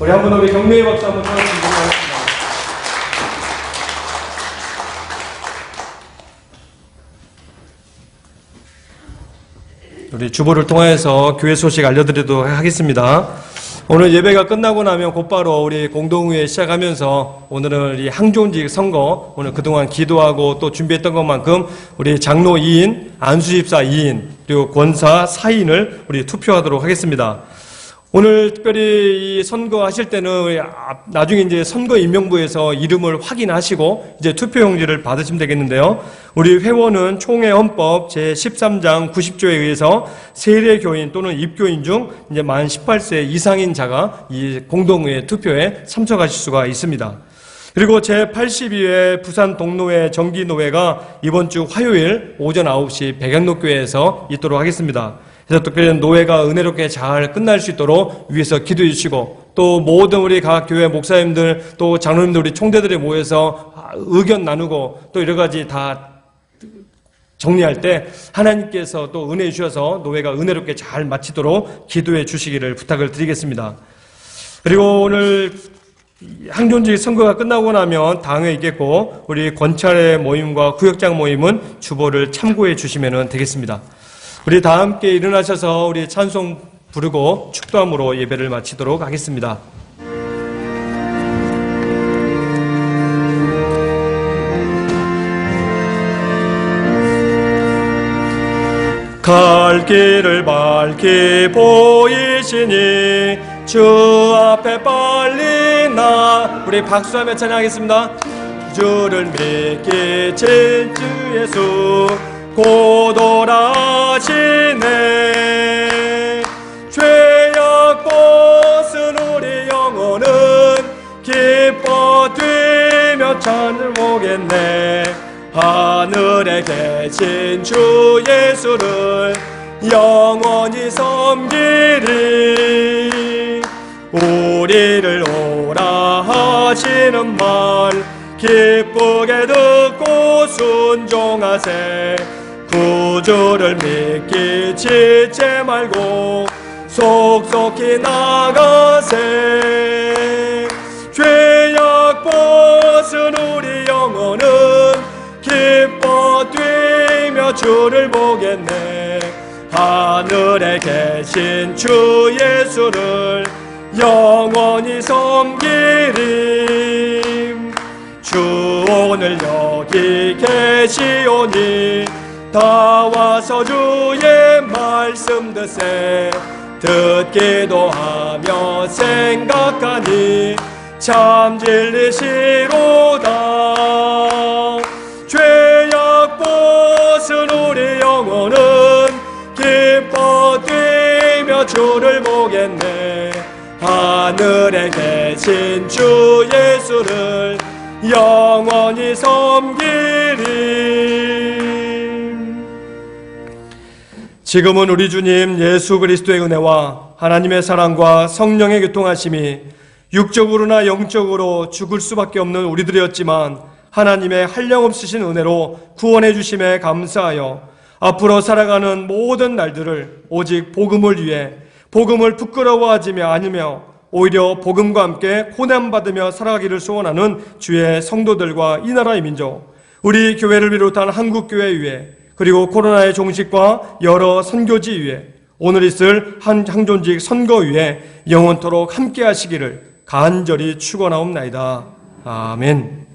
우리 한번 우리 경례의 박수 한번 쳐주시기 바랍니다. 우리 주보를 통해서 교회 소식 알려드리도록 하겠습니다. 오늘 예배가 끝나고 나면 곧바로 우리 공동회의 시작하면서 오늘은 이 항존직 선거, 오늘 그동안 기도하고 또 준비했던 것만큼 우리 장로 2인, 안수집사 2인, 그리고 권사 4인을 우리 투표하도록 하겠습니다. 오늘 특별히 이 선거하실 때는 나중에 이제 선거인명부에서 이름을 확인하시고 이제 투표용지를 받으시면 되겠는데요. 우리 회원은 총회 헌법 제13장 90조에 의해서 세례교인 또는 입교인 중 이제 만 18세 이상인 자가 이 공동회 투표에 참석하실 수가 있습니다. 그리고 제82회 부산 동노회 정기노회가 이번 주 화요일 오전 9시 백양로교회에서 있도록 하겠습니다. 그래서 특별히 노회가 은혜롭게 잘 끝날 수 있도록 위해서 기도해 주시고 또 모든 우리 각 교회 목사님들 또 장로님들 우리 총대들이 모여서 의견 나누고 또 여러 가지 다 정리할 때 하나님께서 또 은혜해 주셔서 노회가 은혜롭게 잘 마치도록 기도해 주시기를 부탁을 드리겠습니다. 그리고 오늘 항존직 선거가 끝나고 나면 당회 있겠고 우리 권찰의 모임과 구역장 모임은 주보를 참고해 주시면 되겠습니다. 우리 다 함께 일어나셔서 우리 찬송 부르고 축도함으로 예배를 마치도록 하겠습니다. 갈 길을 밝히 보이시니 주 앞에 빨리 나 우리 박수하며 찬양하겠습니다. 주를 믿기 진 주 예수 곧 오라시네 죄악 벗은 우리 영혼은 기뻐 뛰며 찬을 보겠네 하늘에 계신 주 예수를 영원히 섬기리 우리를 오라 하시는 말 기쁘게 듣고 순종하세 구주를 믿기 지지 말고 속속히 나가세 죄악 벗은 우리 영혼은 기뻐 뛰며 주를 보겠네 하늘에 계신 주 예수를 영원히 섬기리 주 오늘 여기 계시오니 다 와서 주의 말씀 듣세 듣기도 하며 생각하니 참 진리시로다 죄악 벗은 우리 영혼은 기뻐 뛰며 주를 보겠네 하늘에 계신 주 예수를 영원히 섬기리 지금은 우리 주님 예수 그리스도의 은혜와 하나님의 사랑과 성령의 교통하심이 육적으로나 영적으로 죽을 수밖에 없는 우리들이었지만 하나님의 한량없으신 은혜로 구원해 주심에 감사하여 앞으로 살아가는 모든 날들을 오직 복음을 위해 복음을 부끄러워하지 않으며 오히려 복음과 함께 고난받으며 살아가기를 소원하는 주의 성도들과 이 나라의 민족 우리 교회를 비롯한 한국교회 위에 그리고 코로나의 종식과 여러 선교지 위에 오늘 있을 항존직 선거 위에 영원토록 함께 하시기를 간절히 축원하옵나이다. 아멘.